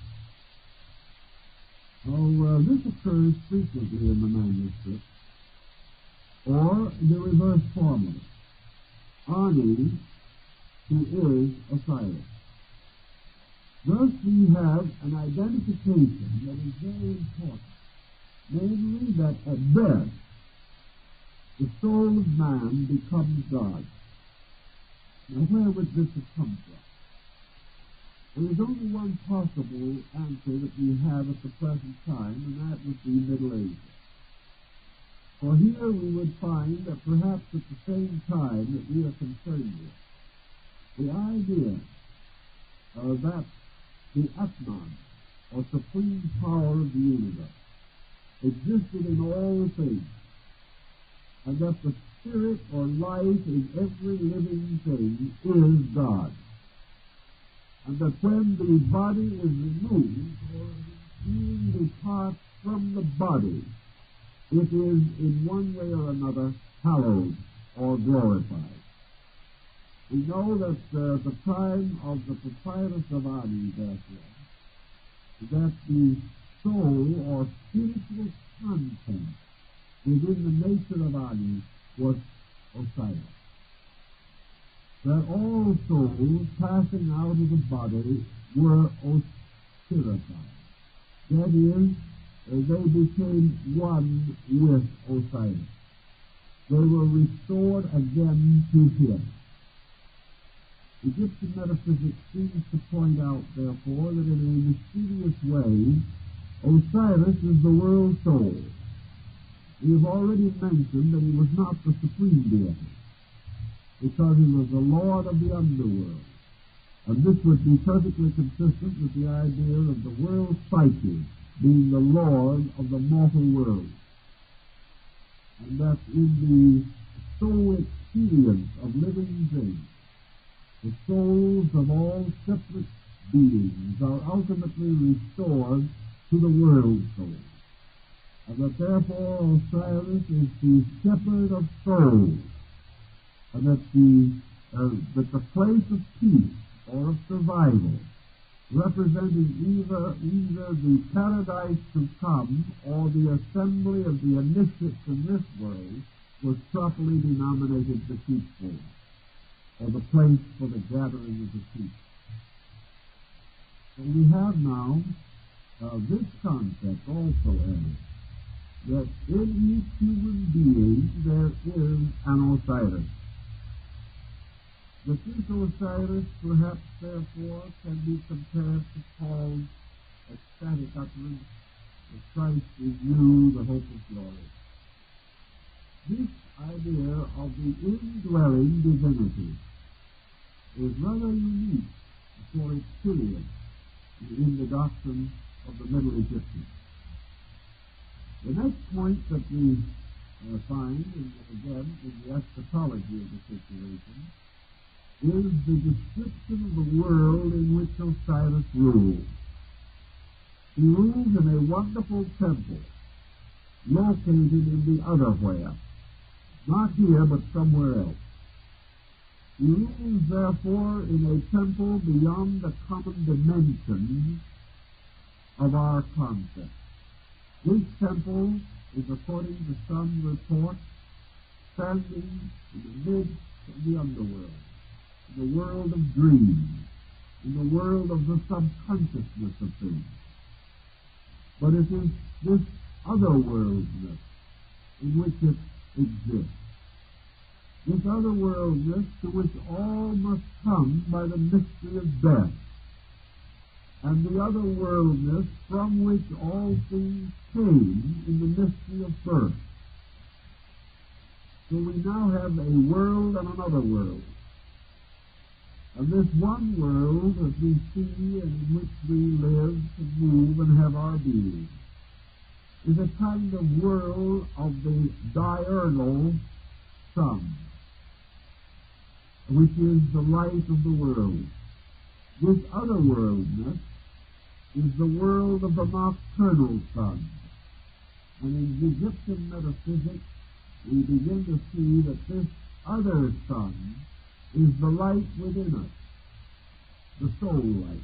Now, this occurs frequently in the manuscript, or the reverse form of it. Ani, who is Osiris. Thus we have an identification that is very important, namely that at birth the soul of man becomes God. Now where would this have come from? There is only one possible answer that we have at the present time, and that would be Middle Asia. For here we would find that perhaps at the same time that we are concerned with, the idea that the Atman, or supreme power of the universe, existed in all things, and that the spirit or life in every living thing is God, and that when the body is removed, or being departs from the body, it is in one way or another hallowed or glorified. We know that the time of the proprietus of Ani, therefore, that the soul or spiritual content within the nature of Ani was Osiris. That all souls passing out of the body were Osirified. That is, they became one with Osiris. They were restored again to him. Egyptian metaphysics seems to point out, therefore, that in a mysterious way, Osiris is the world soul. We have already mentioned that he was not the supreme deity, because he was the lord of the underworld. And this would be perfectly consistent with the idea of the world psyche being the lord of the mortal world. And that in the soul experience of living things, the souls of all separate beings are ultimately restored to the world soul. And that therefore Osiris is the shepherd of souls, and that the place of peace or of survival, representing either the paradise to come or the assembly of the initiates in this world, was properly denominated the sheepfold, or the place for the gathering of the sheep. So we have now this concept also added, that in each human being there is an Osiris. That this Osiris, perhaps, therefore, can be compared to Paul's ecstatic utterance, that Christ is you, the hope of glory. This idea of the indwelling divinity is rather unique for its period in the doctrine of the Middle Egyptians. The next point that we find, again, in the eschatology of the situation, is the description of the world in which Osiris rules. He rules in a wonderful temple, located in the otherwhere, not here but somewhere else. He rules, therefore, in a temple beyond the common dimensions of our concept. This temple is, according to some reports, standing in the midst of the underworld, in the world of dreams, in the world of the subconsciousness of things. But it is this otherworldness in which it exists. This otherworldness to which all must come by the mystery of death, and the otherworldness from which all things came in the mystery of birth. So we now have a world and another world. And this one world that we see and in which we live and move and have our being is a kind of world of the diurnal sun, which is the light of the world. This otherworldness is the world of the nocturnal sun. And in Egyptian metaphysics, we begin to see that this other sun is the light within us, the soul light.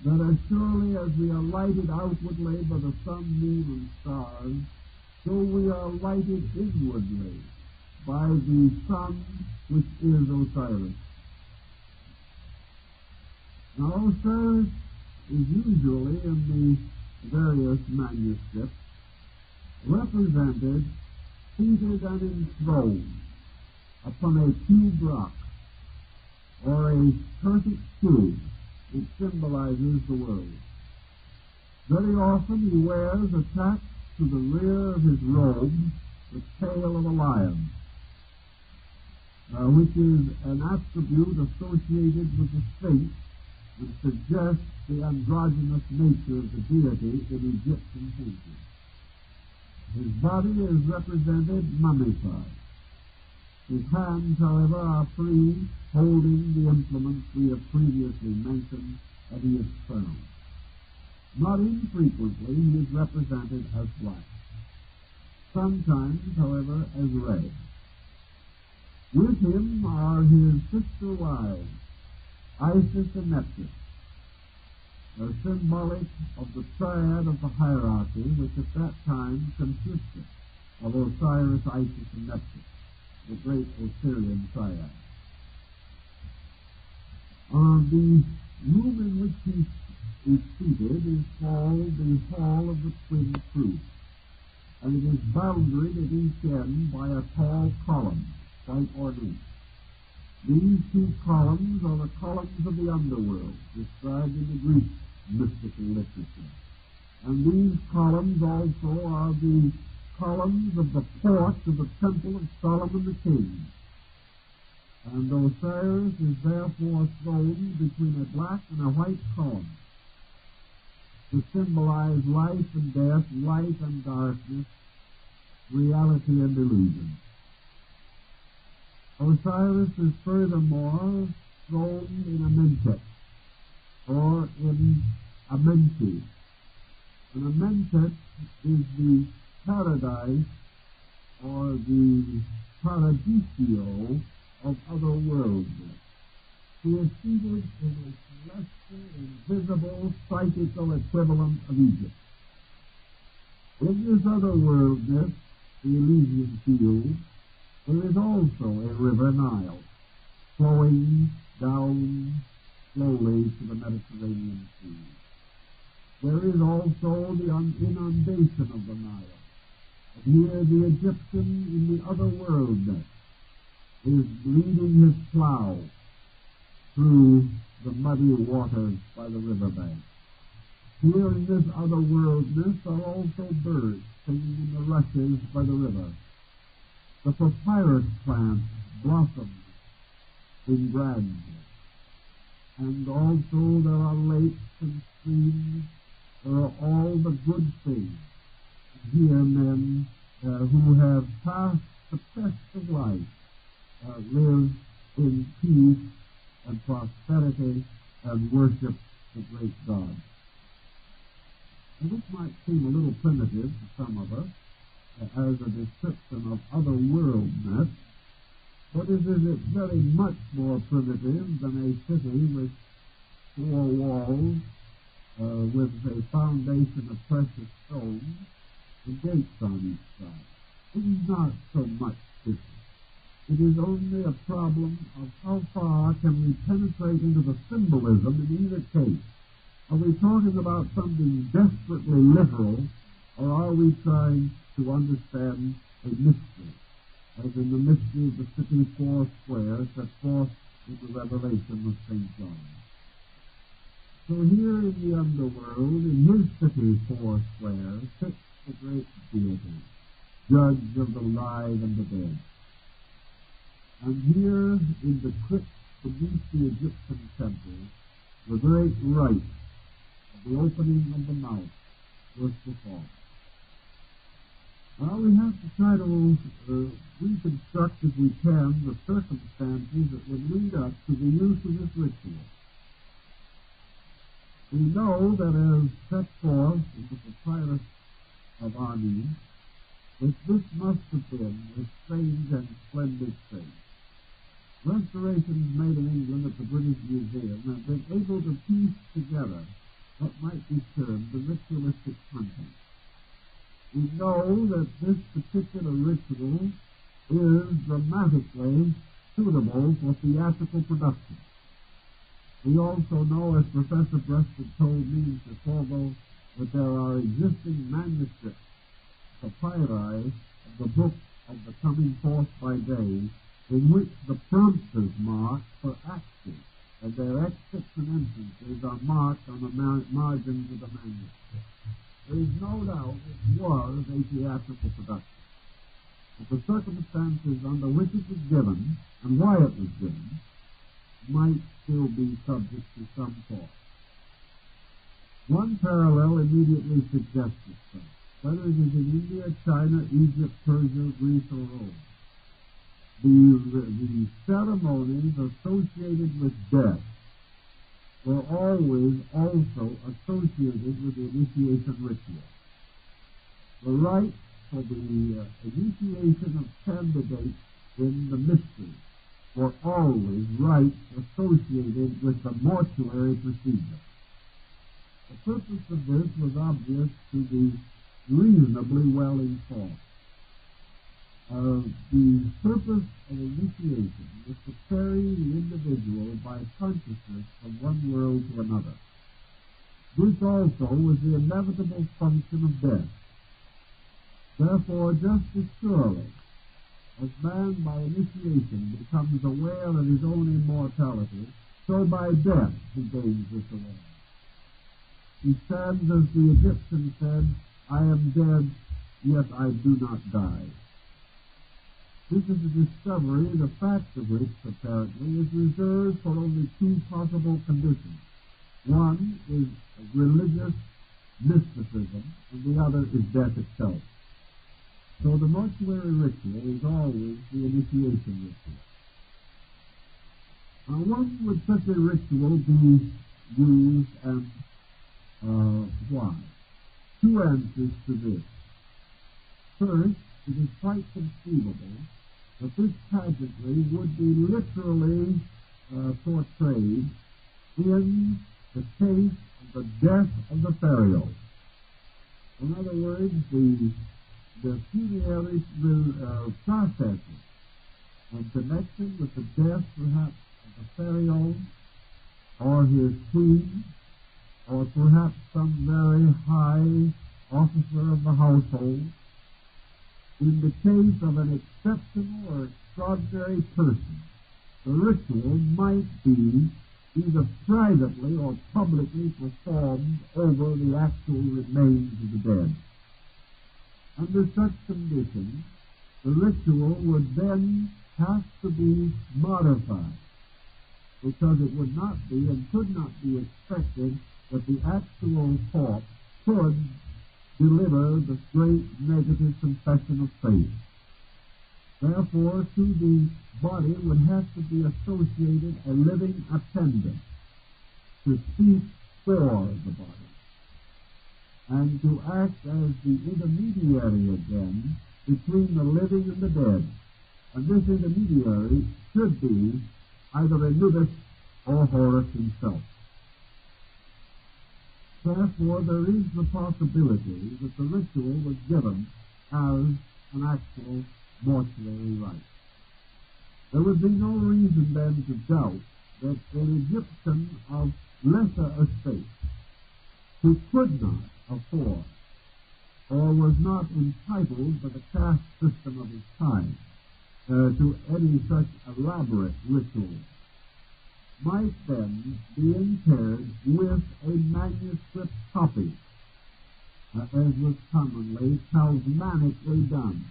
that as surely as we are lighted outwardly by the sun, moon, and stars, so we are lighted inwardly by the sun, which is Osiris. Now, Osiris is usually in the various manuscripts represented seated and enthroned upon a cube rock or a perfect cube which symbolizes the world. Very often he wears attached to the rear of his robe the tail of a lion, which is an attribute associated with the Sphinx, which suggests the androgynous nature of the deity in Egyptian painting. His body is represented mummified. His hands, however, are free, holding the implements we have previously mentioned, and he is crowned. Not infrequently he is represented as black, sometimes, however, as red. With him are his sister wives, Isis and Neptune, symbolic of the triad of the hierarchy, which at that time consisted of Osiris, Isis, and Neptune, the great Osirian triad. The room in which he is seated is called the Hall of the Twin Truths, and it is bounded at each end by a tall column, quite ornate. These two columns are the columns of the underworld, described in the Greek mystical literature. And these columns also are the columns of the porch of the temple of Solomon the king. And Osiris is therefore thrown between a black and a white column to symbolize life and death, light and darkness, reality and illusion. Osiris is furthermore thrown in a mentet, or in a menti. And a mentet is the paradise or the paradiso of otherworldness. He is seated in a celestial, invisible, psychical equivalent of Egypt. In this otherworldness, the Elysian field, there is also a river Nile flowing down slowly to the Mediterranean Sea. There is also the inundation of the Nile. And here the Egyptian in the otherworldness is leading his plow through the muddy waters by the riverbank. Here in this otherworldness are also birds singing in the rushes by the river. The papyrus plant blossoms in grandeur. And also there are lakes and streams. There are all the good things. Here men who have passed the test of life live in peace and prosperity and worship the great God. And this might seem a little primitive to some of us as a description of otherworldness, but it is very much more primitive than a city with four walls with a foundation of precious stones and gates on each side. It is not so much different. It is only a problem of how far can we penetrate into the symbolism in either case. Are we talking about something desperately literal, or are we trying to understand a mystery, as in the mystery of the city four squares set forth in the Revelation of St. John? So here in the underworld, in his city four squares, sits the great deity, judge of the live and the dead. And here in the crypt beneath the Egyptian temple, the great rite of the opening of the mouth was performed. Well, we have to try to reconstruct, if we can, the circumstances that would lead up to the use of this ritual. We know that as set forth in the papyrus of Rene, that this must have been a strange and splendid thing. Restorations made in England at the British Museum have been able to piece together what might be termed the ritualistic content. We know that this particular ritual is dramatically suitable for theatrical production. We also know, as Professor Breasted told me in Chicago, that there are existing manuscripts, papyri, of the book of the coming forth by day, in which the prompters marked for actors, and their exits and entrances are marked on the margins of the manuscript. There is no doubt it was a theatrical production. But the circumstances under which it was given, and why it was given, might still be subject to some thought. One parallel immediately suggests itself, whether it is in India, China, Egypt, Persia, Greece, or Rome. The ceremonies associated with death were always also associated with the initiation ritual. The rites for the initiation of candidates in the mystery were always rites associated with the mortuary procedure. The purpose of this was obvious to the reasonably well informed. The purpose of initiation is to carry the individual by consciousness from one world to another. This also was the inevitable function of death. Therefore, just as surely as man by initiation becomes aware of his own immortality, so by death he gains this awareness. He stands as the Egyptian said, I am dead, yet I do not die. This is a discovery, the fact of which, apparently, is reserved for only two possible conditions. One is religious mysticism, and the other is death itself. So the mortuary ritual is always the initiation ritual. Now, when would such a ritual be used, and why? Two answers to this. First, it is quite conceivable that this pageantry would be literally portrayed in the case of the death of the pharaoh. In other words, the funerary processes in connection with the death, perhaps, of the pharaoh or his queen, or perhaps some very high officer of the household, in the case of an exceptional or extraordinary person, the ritual might be either privately or publicly performed over the actual remains of the dead. Under such conditions, the ritual would then have to be modified, because it would not be and could not be expected that the actual corpse could deliver the great negative confession of faith. Therefore, to the body would have to be associated a living attendant to speak for the body, and to act as the intermediary again between the living and the dead. And this intermediary should be either Anubis or Horus himself. Therefore, there is the possibility that the ritual was given as an actual mortuary rite. There would be no reason then to doubt that an Egyptian of lesser estate, who could not afford or was not entitled by the caste system of his time to any such elaborate ritual, might then be interred with a manuscript copy, as was commonly talismanically done,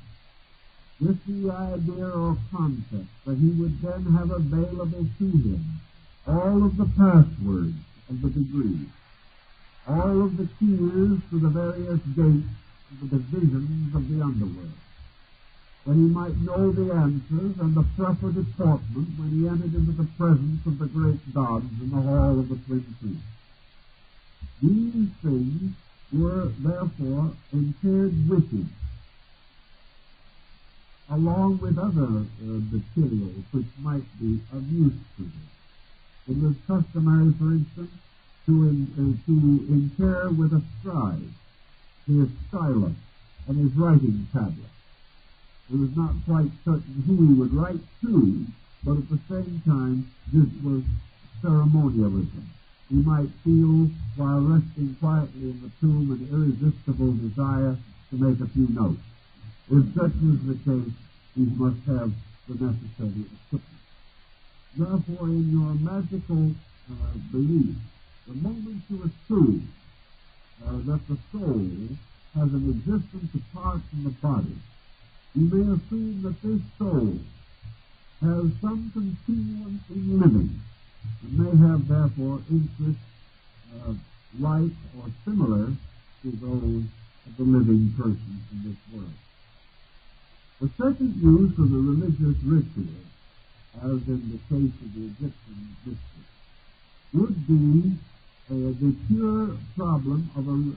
with the idea or concept that he would then have available to him all of the passwords of the degrees, all of the keys to the various gates of the divisions of the underworld, that he might know the answers and the proper deportment when he entered into the presence of the great gods in the hall of the twin priests. These things were therefore interred with him, along with other materials which might be of use to him. It was customary, for instance, to inter with a scribe his stylus and his writing tablet. It was not quite certain who he would write to, but at the same time, this was ceremonialism. He might feel, while resting quietly in the tomb, an irresistible desire to make a few notes. If such was the case, he must have the necessary equipment. Therefore, in your magical belief, the moment you assume that the soul has an existence apart from the body, you may assume that this soul has some continuance in living, and may have, therefore, interests like or similar to those of the living persons in this world. The second use of the religious ritual, as in the case of the Egyptian mystics, would be the pure problem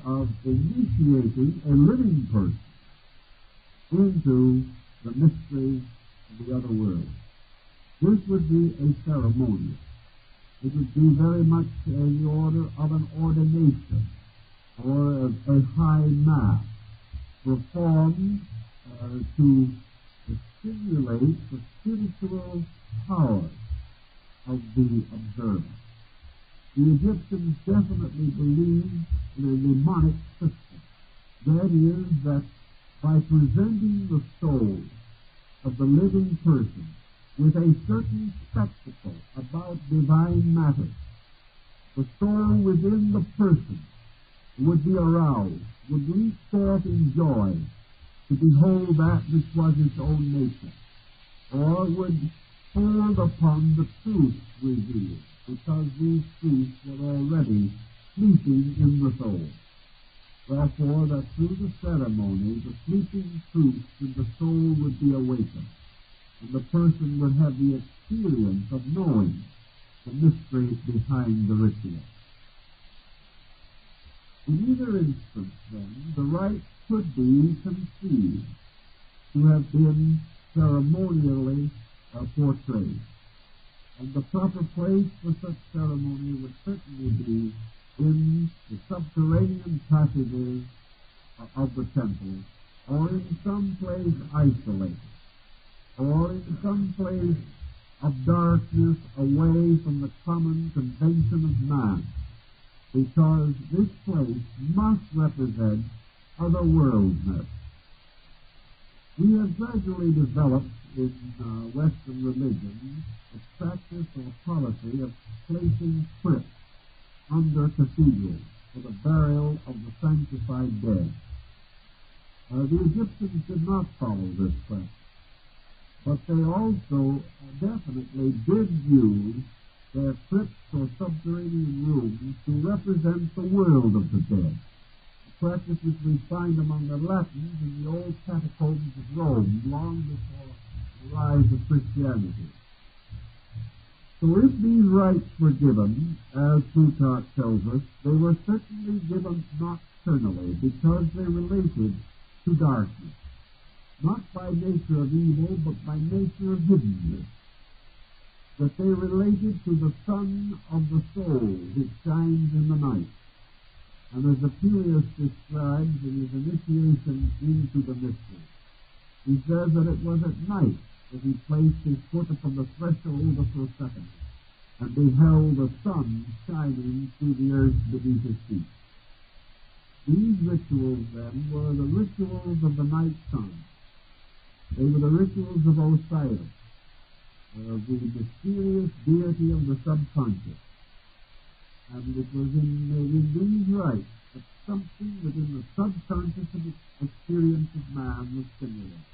of initiating a living person into the mysteries of the other world. This would be a ceremonial. It would be very much in the order of an ordination or a high mass performed to stimulate the spiritual power of the observer. The Egyptians definitely believed in a mnemonic system. That is, that by presenting the soul of the living person with a certain spectacle about divine matter, the soul within the person would be aroused, would leap forth in joy to behold that which was its own nature, or would hold upon the truth revealed, because these truths were already sleeping in the soul. Therefore, that through the ceremony, the sleeping truths in the soul would be awakened, and the person would have the experience of knowing the mystery behind the ritual. In either instance, then, the rite could be conceived to have been ceremonially portrayed. And the proper place for such ceremony would certainly be in the subterranean passages of the temple, or in some place isolated, or in some place of darkness away from the common convention of man, because this place must represent otherworldness. We have gradually developed in Western religion a practice or policy of placing crypts under cathedrals for the burial of the sanctified dead. The Egyptians did not follow this practice, but they also definitely did use their crypts or subterranean rooms to represent the world of the dead, a practice which we find among the Latins in the old catacombs of Rome long before the rise of Christianity. So if these rites were given, as Plutarch tells us, they were certainly given nocturnally because they related to darkness, not by nature of evil, but by nature of hiddenness, that they related to the sun of the soul which shines in the night. And as Apelius describes in his initiation into the mystery, he says that it was at night that he placed his foot upon the threshold of Proserpine and beheld the sun shining through the earth beneath his feet. These rituals, then, were the rituals of the night sun. They were the rituals of Osiris, the mysterious deity of the subconscious. And it was in these rites that something within the subconscious experience of man was stimulated.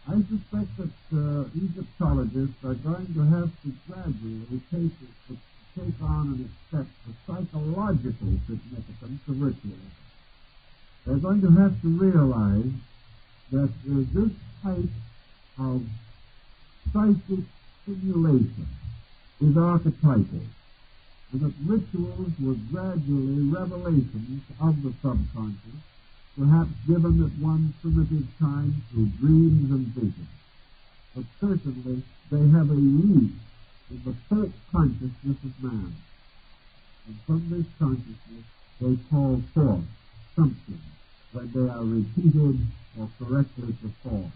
I suspect that Egyptologists are going to have to gradually take on and accept the psychological significance of ritualism. They're going to have to realize that this type of psychic stimulation is archetypal, and that rituals were gradually revelations of the subconscious, perhaps given at one primitive time through dreams and visions. But certainly they have a root in the folk consciousness of man. And from this consciousness they call forth something when they are repeated or correctly performed.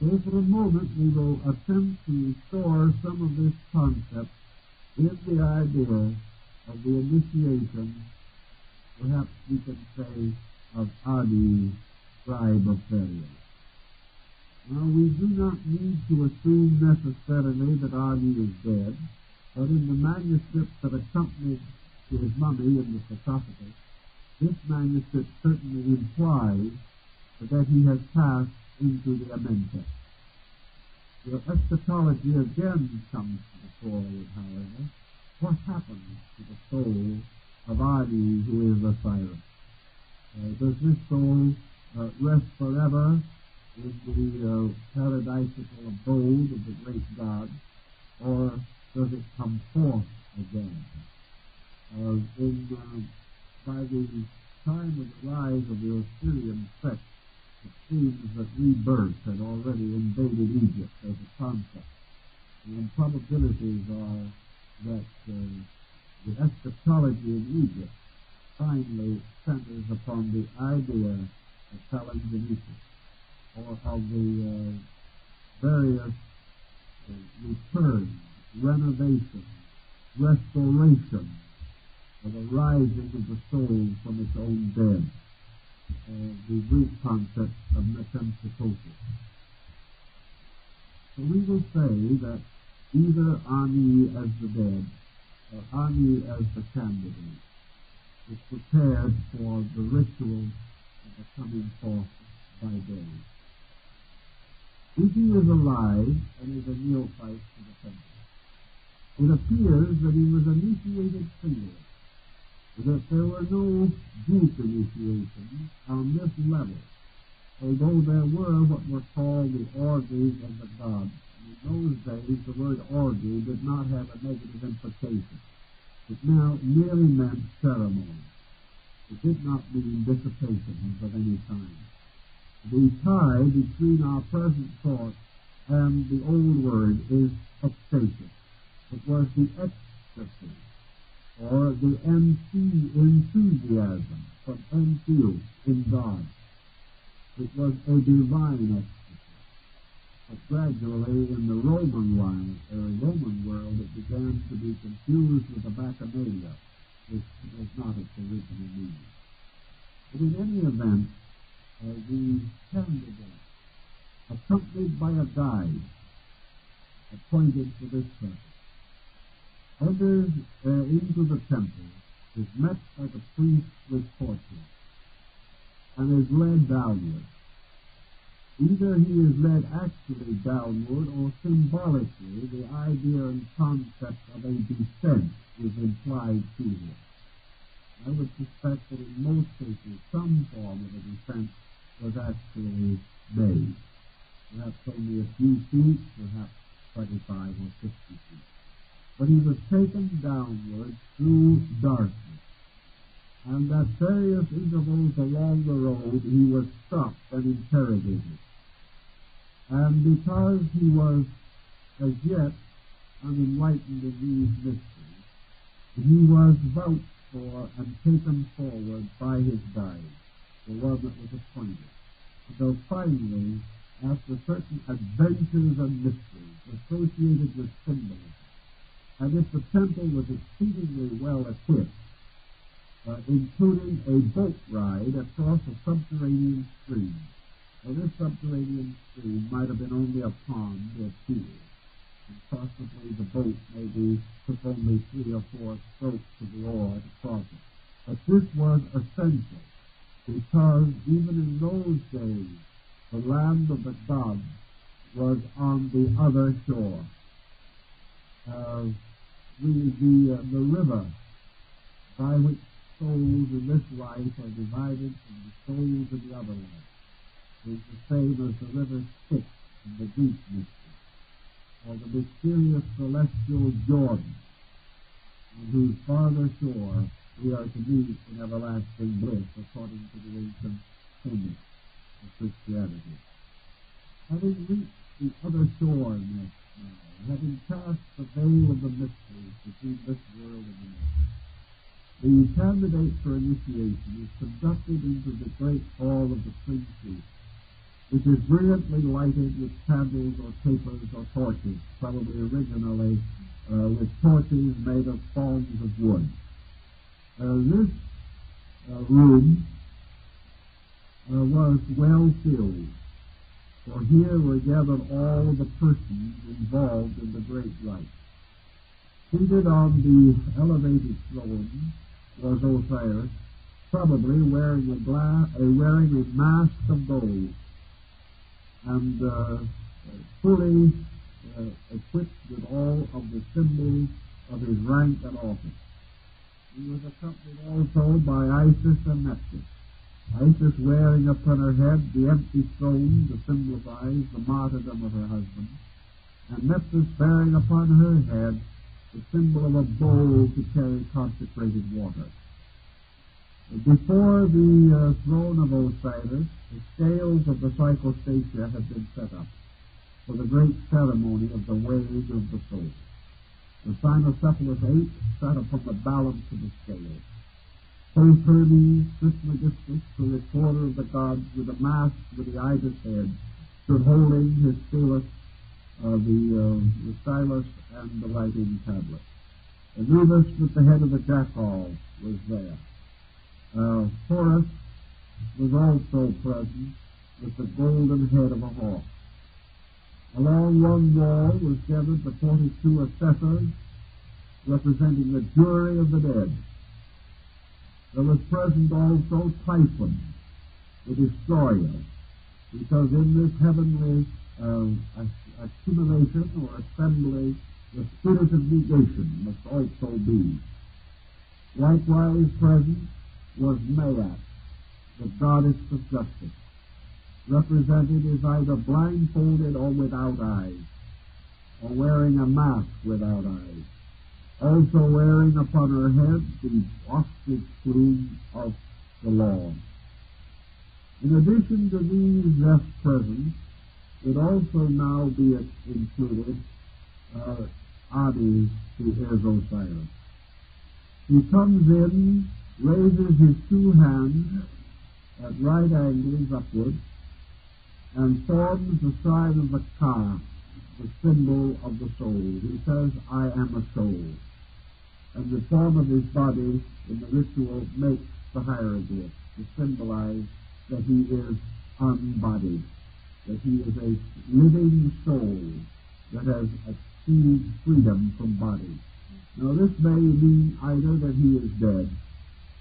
So for a moment we will attempt to restore some of this concept in the idea of the initiation, perhaps we can say, of Adi's tribe of Pharaoh. Now, we do not need to assume necessarily that Adi is dead, but in the manuscript that accompanied his mummy in the sarcophagus, this manuscript certainly implies that he has passed into the Amentet. The eschatology again comes to the fore, however. What happens to the soul of Adi, who is Osiris? Does this soul rest forever in the paradisical abode of the great God, or does it come forth again? By the time of the rise of the Osirian sect, it seems that rebirth had already invaded Egypt as a concept. The probabilities are that the eschatology in Egypt finally centers upon the idea of Palingenesis, or of the various returns, renovations, restoration, or the rising of the soul from its own dead, the Greek concept of metempsychosis. So we will say that either Ani as the dead or Ani as the candidate is prepared for the ritual of the coming forth by day. If he is alive and is a neophyte to the temple, it appears that he was initiated freely, that there were no group initiations on this level, although there were what were called the orgies of the gods. In those days, the word orgy did not have a negative implication. It now merely meant ceremony. It did not mean dissipations of any kind. The tie between our present thought and the old word is ecstasis. It was the ecstasy, or the enthusiasm from entheos, in God. It was a divine ecstasy. But gradually, in the Roman world, it began to be confused with the bacchanalia, which was not its original meaning. But in any event, the candidate, accompanied by a guide appointed for this purpose, enters into the temple, is met by the priest with torches, and is led downward. Either he is led actually downward, or symbolically the idea and concept of a descent is implied to him. I would suspect that in most cases some form of a descent was actually made. Perhaps only a few feet, perhaps 25 or 50 feet. But he was taken downward through darkness, and at various intervals along the road he was stopped and interrogated. And because he was as yet unenlightened in these mysteries, he was vouched for and taken forward by his guide, the one that was appointed, until finally, after certain adventures and mysteries associated with symbolism, and if the temple was exceedingly well equipped, including a boat ride across a subterranean stream. Now, this subterranean stream might have been only a pond or pool, and possibly the boat maybe took only 3 or 4 strokes of the oar to cross it. But this was essential, because even in those days, the land of the gods was on the other shore. The river by which souls in this life are divided from the souls in the other life is the same as the river Styx in the Greek mystery, or the mysterious celestial Jordan, on whose farther shore we are to meet in everlasting bliss, according to the ancient hymn of Christianity. Having reached the other shore now, having cast the veil of the mysteries between this world and the next, the candidate for initiation is conducted into the great hall of the Priesthood, which is brilliantly lighted with candles or tapers or torches, probably originally with torches made of thongs of wood. This room was well filled, for here were gathered all the persons involved in the great rite. Seated on the elevated throne was Osiris, probably wearing a mask of gold, and fully equipped with all of the symbols of his rank and office. He was accompanied also by Isis and Nephthys. Isis wearing upon her head the empty stone that symbolize the martyrdom of her husband, and Nephthys bearing upon her head the symbol of a bowl to carry consecrated water. Before the throne of Osiris, the scales of the psychostasia had been set up for the great ceremony of the weighing of the soul. The cynocephalus ape sat upon the balance of the scales. Both Hermes, Trismegistus, the recorder of the gods, with a mask with the ibis head, stood holding his stylus, the stylus and the writing tablet. Anubis, at the head of the jackal, was there. Horus was also present with the golden head of a hawk. Along one wall was gathered the 42 assessors representing the jury of the dead. There was present also Typhon, the destroyer, because in this heavenly accumulation or assembly, the spirit of negation must also be. Likewise present was Maat, the goddess of justice, represented as either blindfolded or without eyes, or wearing a mask without eyes, also wearing upon her head the ostrich plume of the law. In addition to these just present, would also now be included Adi, who is Osiris. He comes in, raises his two hands at right angles upward, and forms the sign of the Ka, the symbol of the soul. He says, I am a soul. And the form of his body in the ritual makes the hieroglyph to symbolize that he is unbodied, that he is a living soul that has achieved freedom from body. Now this may mean either that he is dead,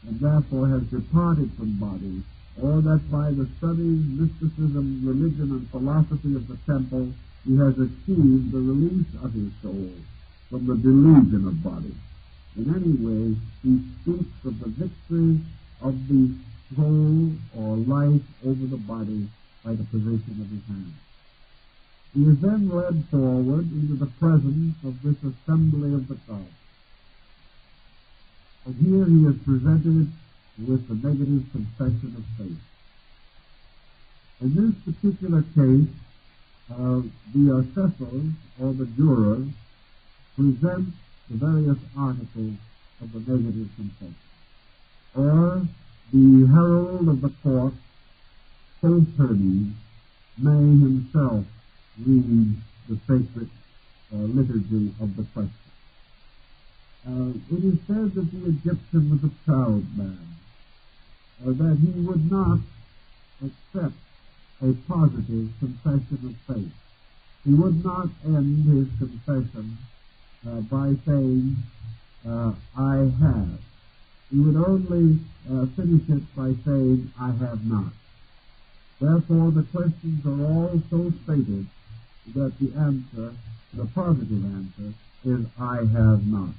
and therefore has departed from body, or that by the studies, mysticism, religion, and philosophy of the temple, he has achieved the release of his soul from the delusion of body. In any way, he speaks of the victory of the soul or life over the body by the position of his hand. He is then led forward into the presence of this assembly of the gods. And here he is presented with the negative confession of faith. In this particular case, the assessors or the jurors present the various articles of the negative confession. Or the herald of the court, Saint Hermes, may himself read the sacred liturgy of the question. It is said that the Egyptian was a proud man, that he would not accept a positive confession of faith. He would not end his confession by saying, I have. He would only finish it by saying, I have not. Therefore, the questions are all so stated that the answer, the positive answer, is, I have not.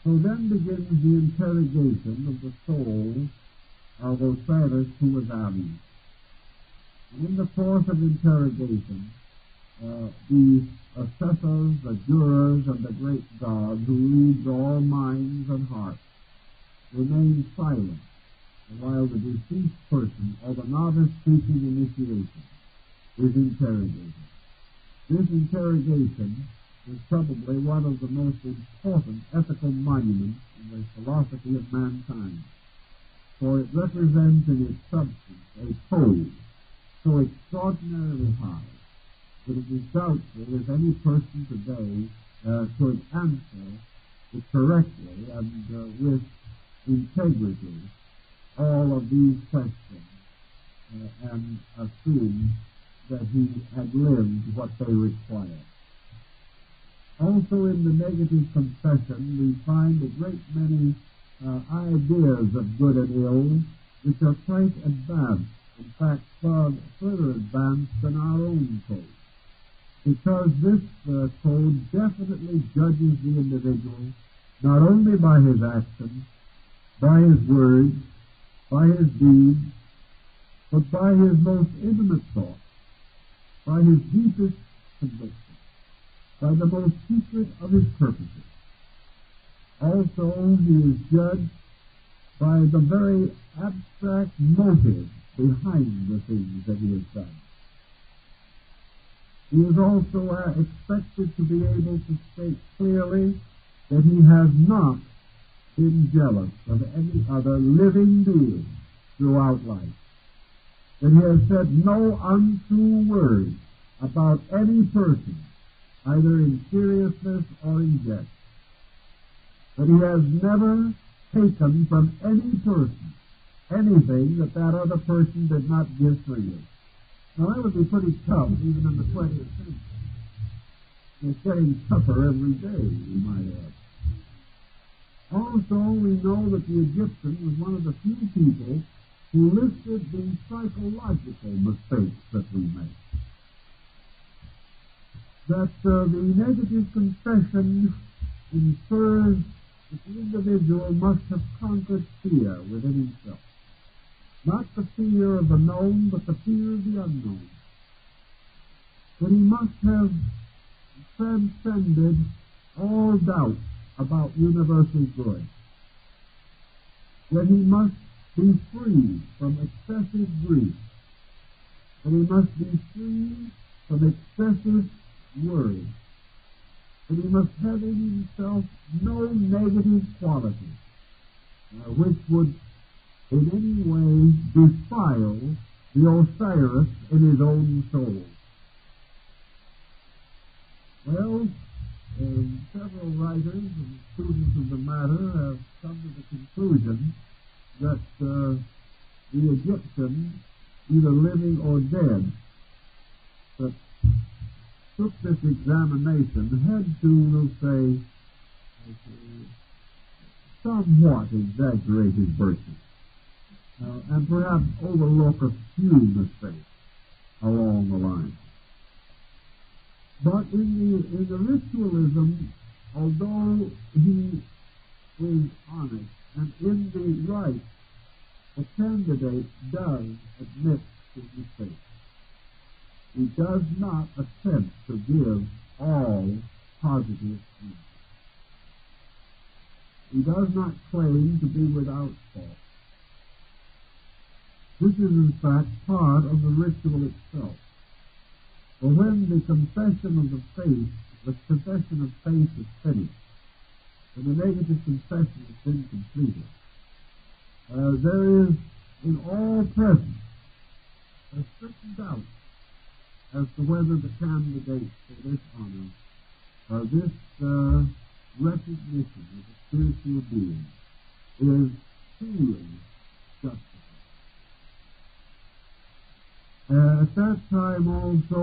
So then begins the interrogation of the soul of Osiris, who was Ami. And in the course of interrogation, the assessors, the jurors, and the great God, who leads all minds and hearts, remain silent while the deceased person or the novice seeking initiation is interrogated. This interrogation is probably one of the most important ethical monuments in the philosophy of mankind, for it represents in its substance a code so extraordinarily high that it is doubtful if any person today could answer it correctly and with integrity all of these questions and assume that he had lived what they require. Also in the negative confession we find a great many ideas of good and ill which are quite advanced, in fact far further advanced than our own code, because this code definitely judges the individual not only by his actions, by his words, by his deeds, but by his most intimate thoughts, by his deepest convictions, by the most secret of his purposes. Also, he is judged by the very abstract motive behind the things that he has done. He is also expected to be able to state clearly that he has not been jealous of any other living being throughout life, that he has said no untrue word about any person, either in seriousness or in jest, that he has never taken from any person anything that that other person did not give freely. Now that would be pretty tough even in the 20th century. It's getting tougher every day, we might add. Also, we know that the Egyptian was one of the few people who listed the psychological mistakes that we make. That the negative confession infers that the individual must have conquered fear within himself. Not the fear of the known, but the fear of the unknown. That he must have transcended all doubt about universal good. That he must be free from excessive grief. That he must be free from excessive worry. That he must have in himself no negative quality which would in any way defile the Osiris in his own soul. Well, several writers and students of the matter have come to the conclusion that the Egyptian, either living or dead, that took this examination had to, we'll say, somewhat exaggerate his virtue, and perhaps overlook a few mistakes along the line. But in the ritualism, although he is honest, and in the rite, the candidate does admit his mistake. He does not attempt to give all positive answers. He does not claim to be without fault. This is in fact part of the ritual itself. For when the confession of the faith, the confession of faith is finished, and the negative confession has been completed, there is in all present a certain doubt as to whether the candidate for this honor, this recognition of a spiritual being, is truly justified. At that time also,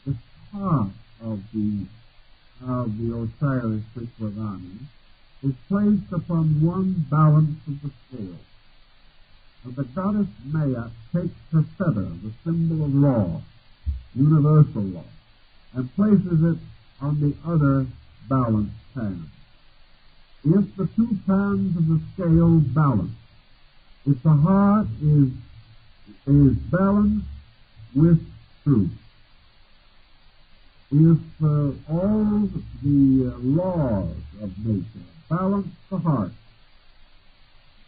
the top of the Osiris Priesthood is placed upon one balance of the scale. And the goddess Maya takes her feather, the symbol of law, universal law, and places it on the other balanced pan. If the two pans of the scale balance, if the heart is balanced with truth, if all the laws of nature balance the heart,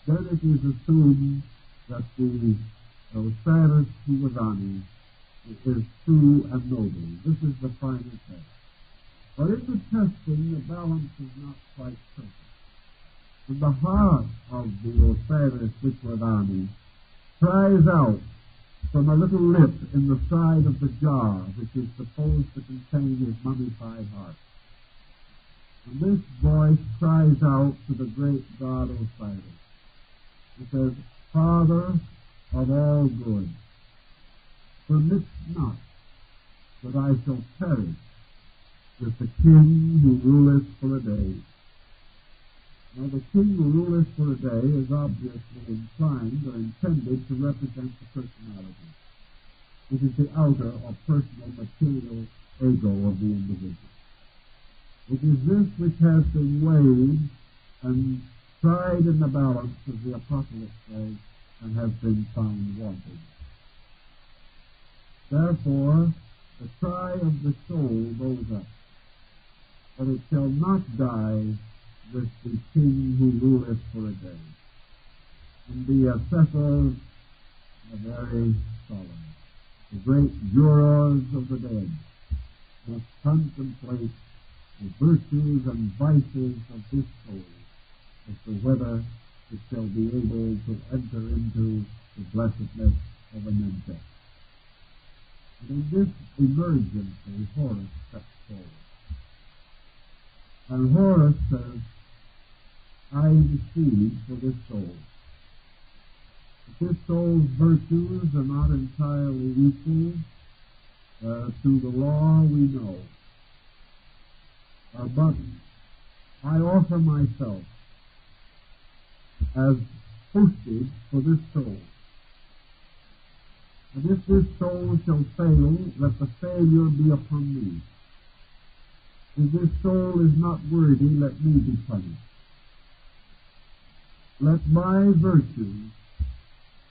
then it is assumed that the Osiris Priesthood is true and noble. This is the final test. But in the testing, the balance is not quite perfect. And the heart of the Osiris Rideemer cries out from a little lip in the side of the jar, which is supposed to contain his mummified heart. And this voice cries out to the great god Osiris. It says, Father of all good, permit not that I shall perish with the king who ruleth for a day. Now, the king who ruleth for a day is obviously inclined or intended to represent the personality. It is the outer or personal material ego of the individual. It is this which has been weighed and tried in the balance, as the apocalypse says, and has been found wanting. Therefore, the cry of the soul goes up, that it shall not die with the king who ruleth for a day. And the assessors are very solemn. The great jurors of the dead must contemplate the virtues and vices of this soul as to whether it shall be able to enter into the blessedness of an death. And in this emergency, Horus steps forward. And Horus says, I intercede for this soul. If this soul's virtues are not entirely equal to the law we know, but I offer myself as hostage for this soul. And if this soul shall fail, let the failure be upon me. If this soul is not worthy, let me be punished. Let my virtues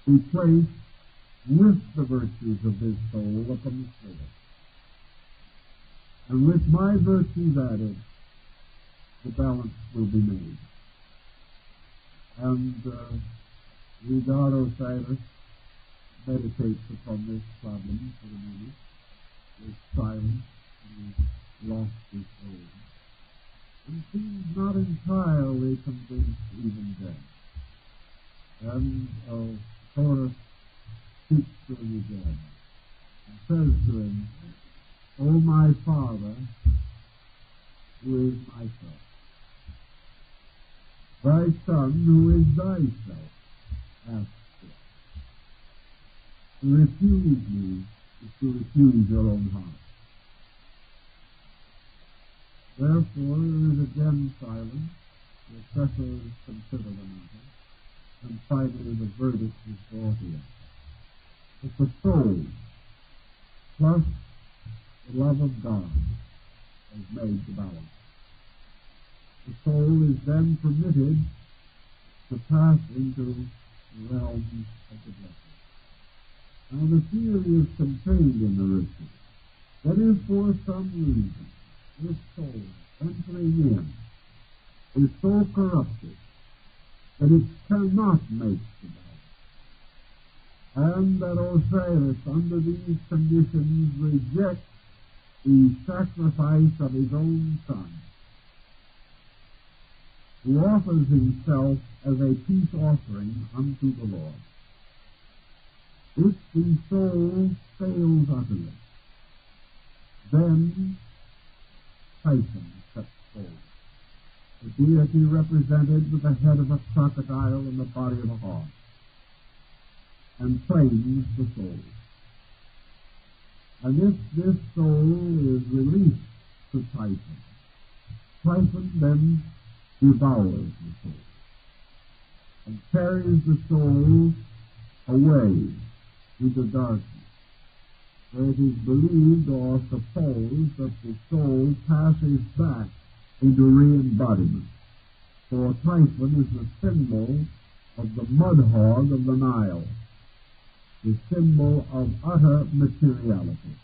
be placed with the virtues of this soul upon the soul. And with my virtues added, the balance will be made. And we, God Osiris, meditates upon this problem for a minute. With silence and lost his soul. And seems not entirely convinced even then. And Horus speaks to him again and says to him, O my Father, who is myself, thy Son, who is thyself, asks it. To refuse me is to refuse your own heart. Therefore, there is again silence. The assessors consider the matter, and finally the verdict is brought in. That the soul, plus the love of God, has made the balance. The soul is then permitted to pass into the realms of the blessed. Now the theory is contained in the ritual. That if for some reason this soul entering in is so corrupted that it cannot make the balance, and that Osiris under these conditions rejects the sacrifice of his own son, who offers himself as a peace offering unto the Lord. If the soul fails utterly, then Typhon steps forward, the deity represented with the head of a crocodile and the body of a horse, and claims the soul. And if this soul is released to Typhon, Typhon then devours the soul and carries the soul away into darkness, where it is believed or supposed that the soul passes back into re-embodiment. For Typhon is the symbol of the mud hog of the Nile, the symbol of utter materiality.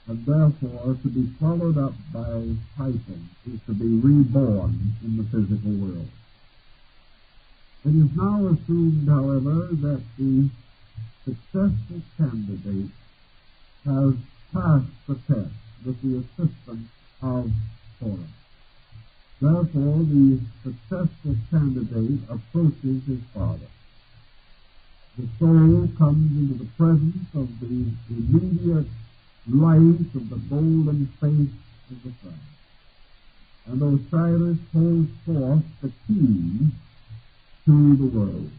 And therefore, to be swallowed up by Typhon is to be reborn in the physical world. It is now assumed, however, that the successful candidate has passed the test with the assistance of Horus. Therefore, the successful candidate approaches his father. The soul comes into the presence of the immediate light of the golden face of the sun. And Osiris holds forth the key to the world,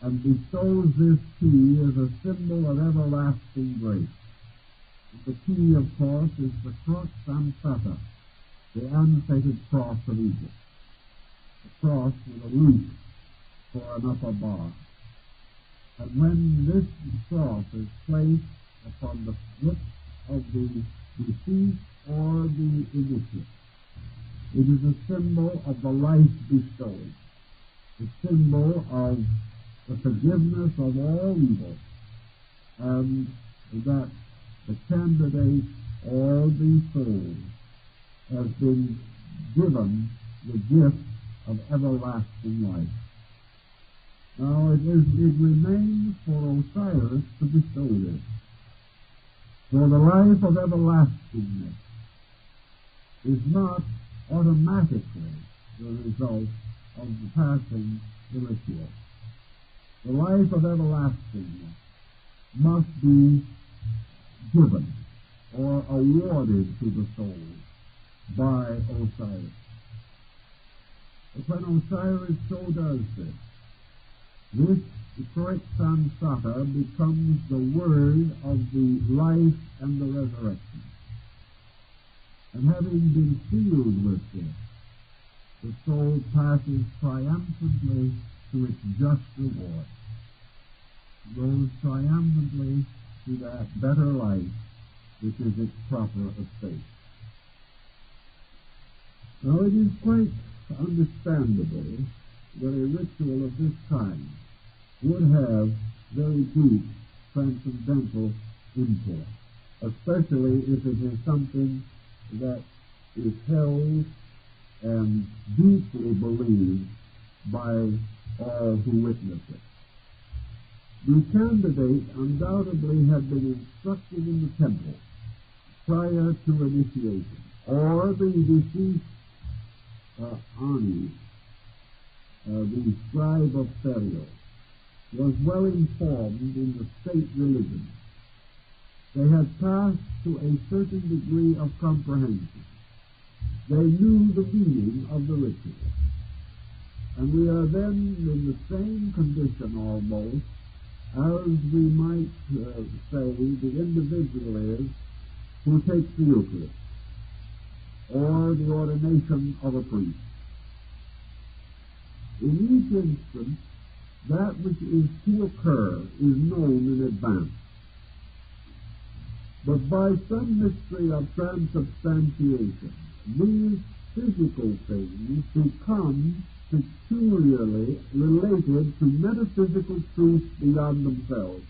and bestows this key as a symbol of everlasting grace. And the key, of course, is the crux ansata, the unfettered cross of Egypt, the cross with a root for an upper bar. And when this cross is placed upon the lips of the deceased or the initiate, it is a symbol of the life bestowed, the symbol of the forgiveness of all evil, and that the candidate or the soul has been given the gift of everlasting life. Now it remains for Osiris to bestow this. For the life of everlastingness is not automatically the result of the passing the ritual. The life of everlastingness must be given or awarded to the soul by Osiris. But when Osiris so does this correct samsara becomes the word of the life and the resurrection. And having been sealed with this, the soul passes triumphantly to its just reward, goes triumphantly to that better life which is its proper estate. Now it is quite understandable that a ritual of this kind would have very deep transcendental import, especially if it is something that is held and deeply believed by all who witness it. The candidate undoubtedly had been instructed in the temple prior to initiation, or the deceased Ani, the scribe of Pharaoh, was well informed in the state religion. They had passed to a certain degree of comprehension. They knew the meaning of the ritual. And we are then in the same condition almost as we might say the individual is who takes the Eucharist or the ordination of a priest. In each instance, that which is to occur is known in advance. But by some mystery of transubstantiation, these physical things become peculiarly related to metaphysical truths beyond themselves.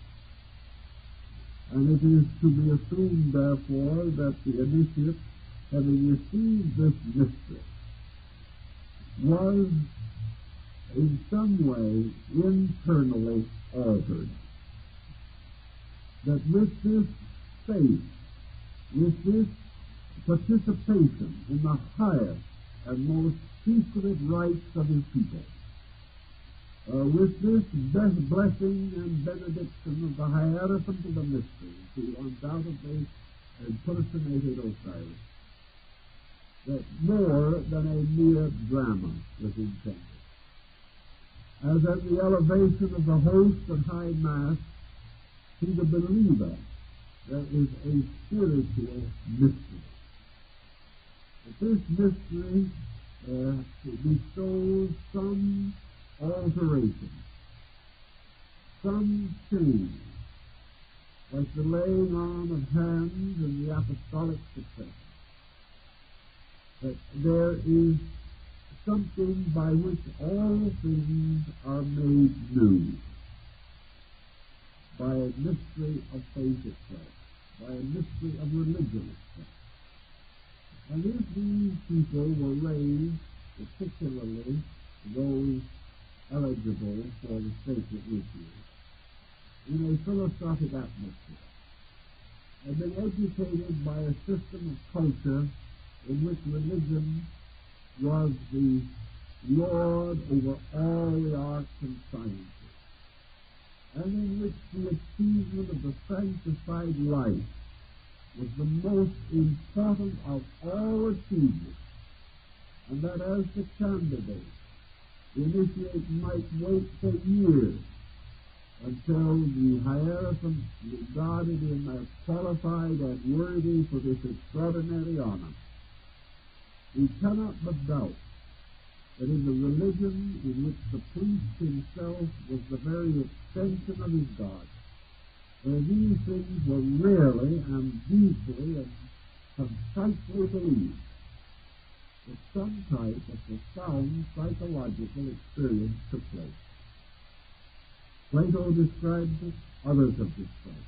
And it is to be assumed, therefore, that the initiate, having received this mystery, was in some way internally altered. That with this faith, with this participation in the highest and most secret rites of his people, with this blessing and benediction of the Hierophant of the Mysteries, who undoubtedly impersonated Osiris, that more than a mere drama was intended. As at the elevation of the host and high mass, to the believer, there is a spiritual mystery. But this mystery bestows some alteration, some change, like the laying on of hands in the apostolic succession. That there is something by which all things are made new, by a mystery of faith itself, by a mystery of religion itself. And if these people were raised, particularly those eligible for the sacred ritual, in a philosophic atmosphere, had been educated by a system of culture in which religion was the lord over all the arts and sciences, and in which the achievement of the sanctified life was the most important of all achievements, and that as the candidate, the initiate might wait for years until the hierophant regarded him as qualified and worthy for this extraordinary honor. We cannot but doubt that in the religion in which the priest himself was the very extension of his God, where these things were rarely and deeply and concisely believed, that some type of profound psychological experience took place. Plato describes it, others have described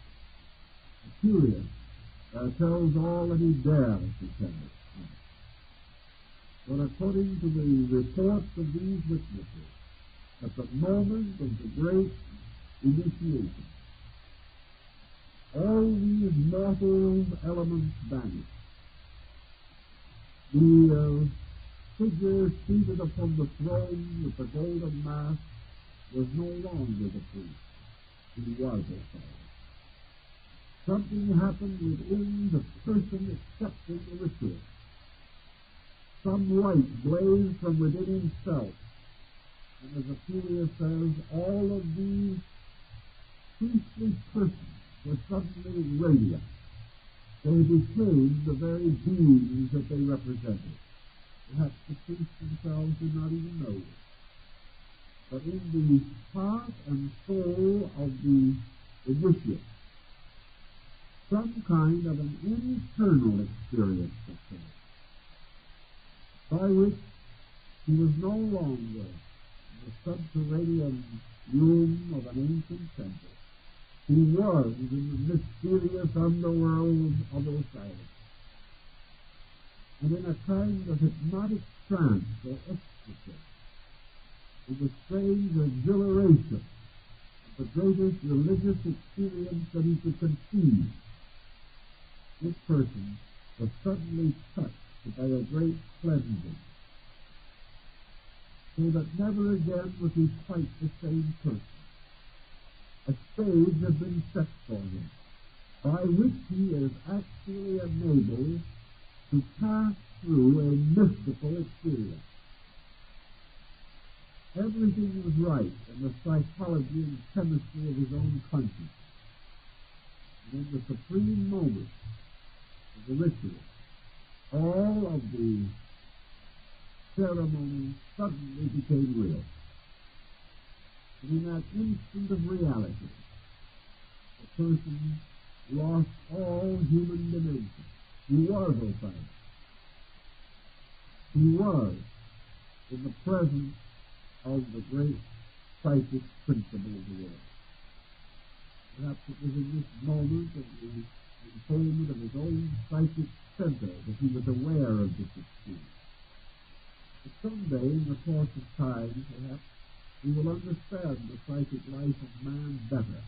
it. Achilles tells all that he dares to tell it. But according to the reports of these witnesses, at the moment of the great initiation, all these mortal elements vanished. The figure seated upon the throne with the golden mask was no longer the priest. He was a father. Something happened within the person accepting the ritual. Some light blazed from within himself. And as Achilles says, all of these priestly persons were suddenly radiant. They became the very beings that they represented. Perhaps the priests themselves did not even know it. But in the heart and soul of the initiate, some kind of an internal experience occurred, by which he was no longer in the subterranean room of an ancient temple. He was in the mysterious underworld of Osiris. And in a kind of hypnotic trance or ecstasy, with a strange exhilaration of the greatest religious experience that he could conceive, this person was suddenly touched by a great cleansing, so that never again was he quite the same person. A stage has been set for him, by which he is actually enabled to pass through a mystical experience. Everything was right in the psychology and chemistry of his own conscience. And in the supreme moment of the ritual, all of the ceremony suddenly became real. And in that instant of reality, the person lost all human dimension. He was Osiris. He was in the presence of the great psychic principle of the world. Perhaps it was in this moment of the unfoldment of his own psychic center that he was aware of this experience. But someday, in the course of time, perhaps, we will understand the psychic life of man better,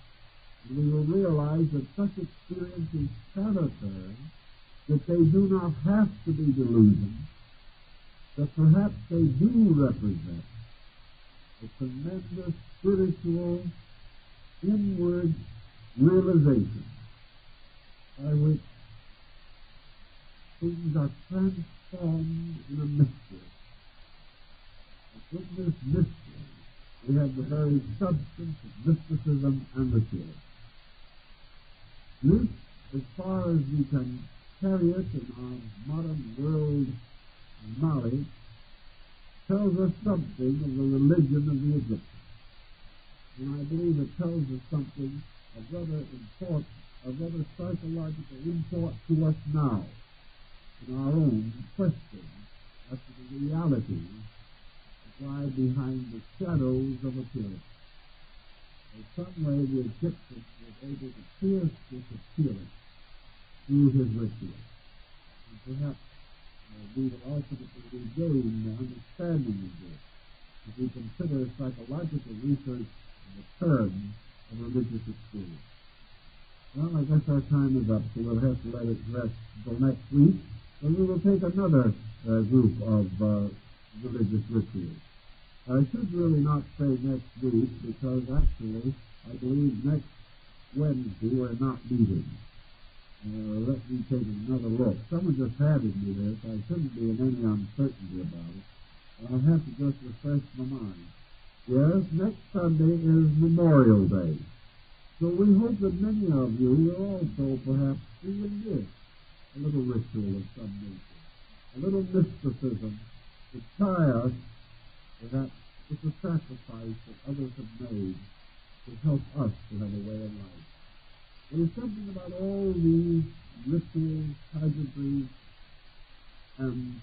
and we will realize that such experiences can occur, that they do not have to be delusions, that perhaps they do represent a tremendous spiritual inward realization by which things are transformed in a mystery. And in this mystery, we have the very substance of mysticism and the pure. This, as far as we can carry it in our modern world knowledge, tells us something of the religion of the Egyptians. And I believe it tells us something of rather psychological import to us now in our own question as to the realities that lie behind the shadows of appearance. In some way, the Egyptians were able to pierce this appearance through his ritual. And perhaps we will ultimately regain the understanding of this if we consider psychological research in the terms of religious experience. Well, I guess our time is up, so we'll have to let it rest until next week. And we will take another group of religious rituals. I should really not say next week, because actually, I believe next Wednesday we're not meeting. Let me take another look. Someone just handed me this. I shouldn't be in any uncertainty about it. I'll have to just refresh my mind. Yes, next Sunday is Memorial Day. So we hope that many of you will also perhaps see in this a little ritual of some nature, a little mysticism to tie us perhaps with the sacrifice that others have made to help us to have a way of life. There's something about all these rituals, pageantries, and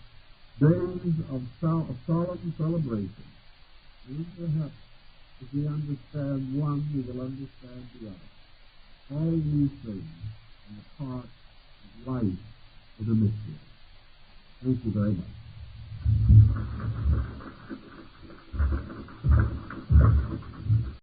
days of solemn celebration. And perhaps if we understand one, we will understand the other. All these things are part of life as a mystery. Thank you very much.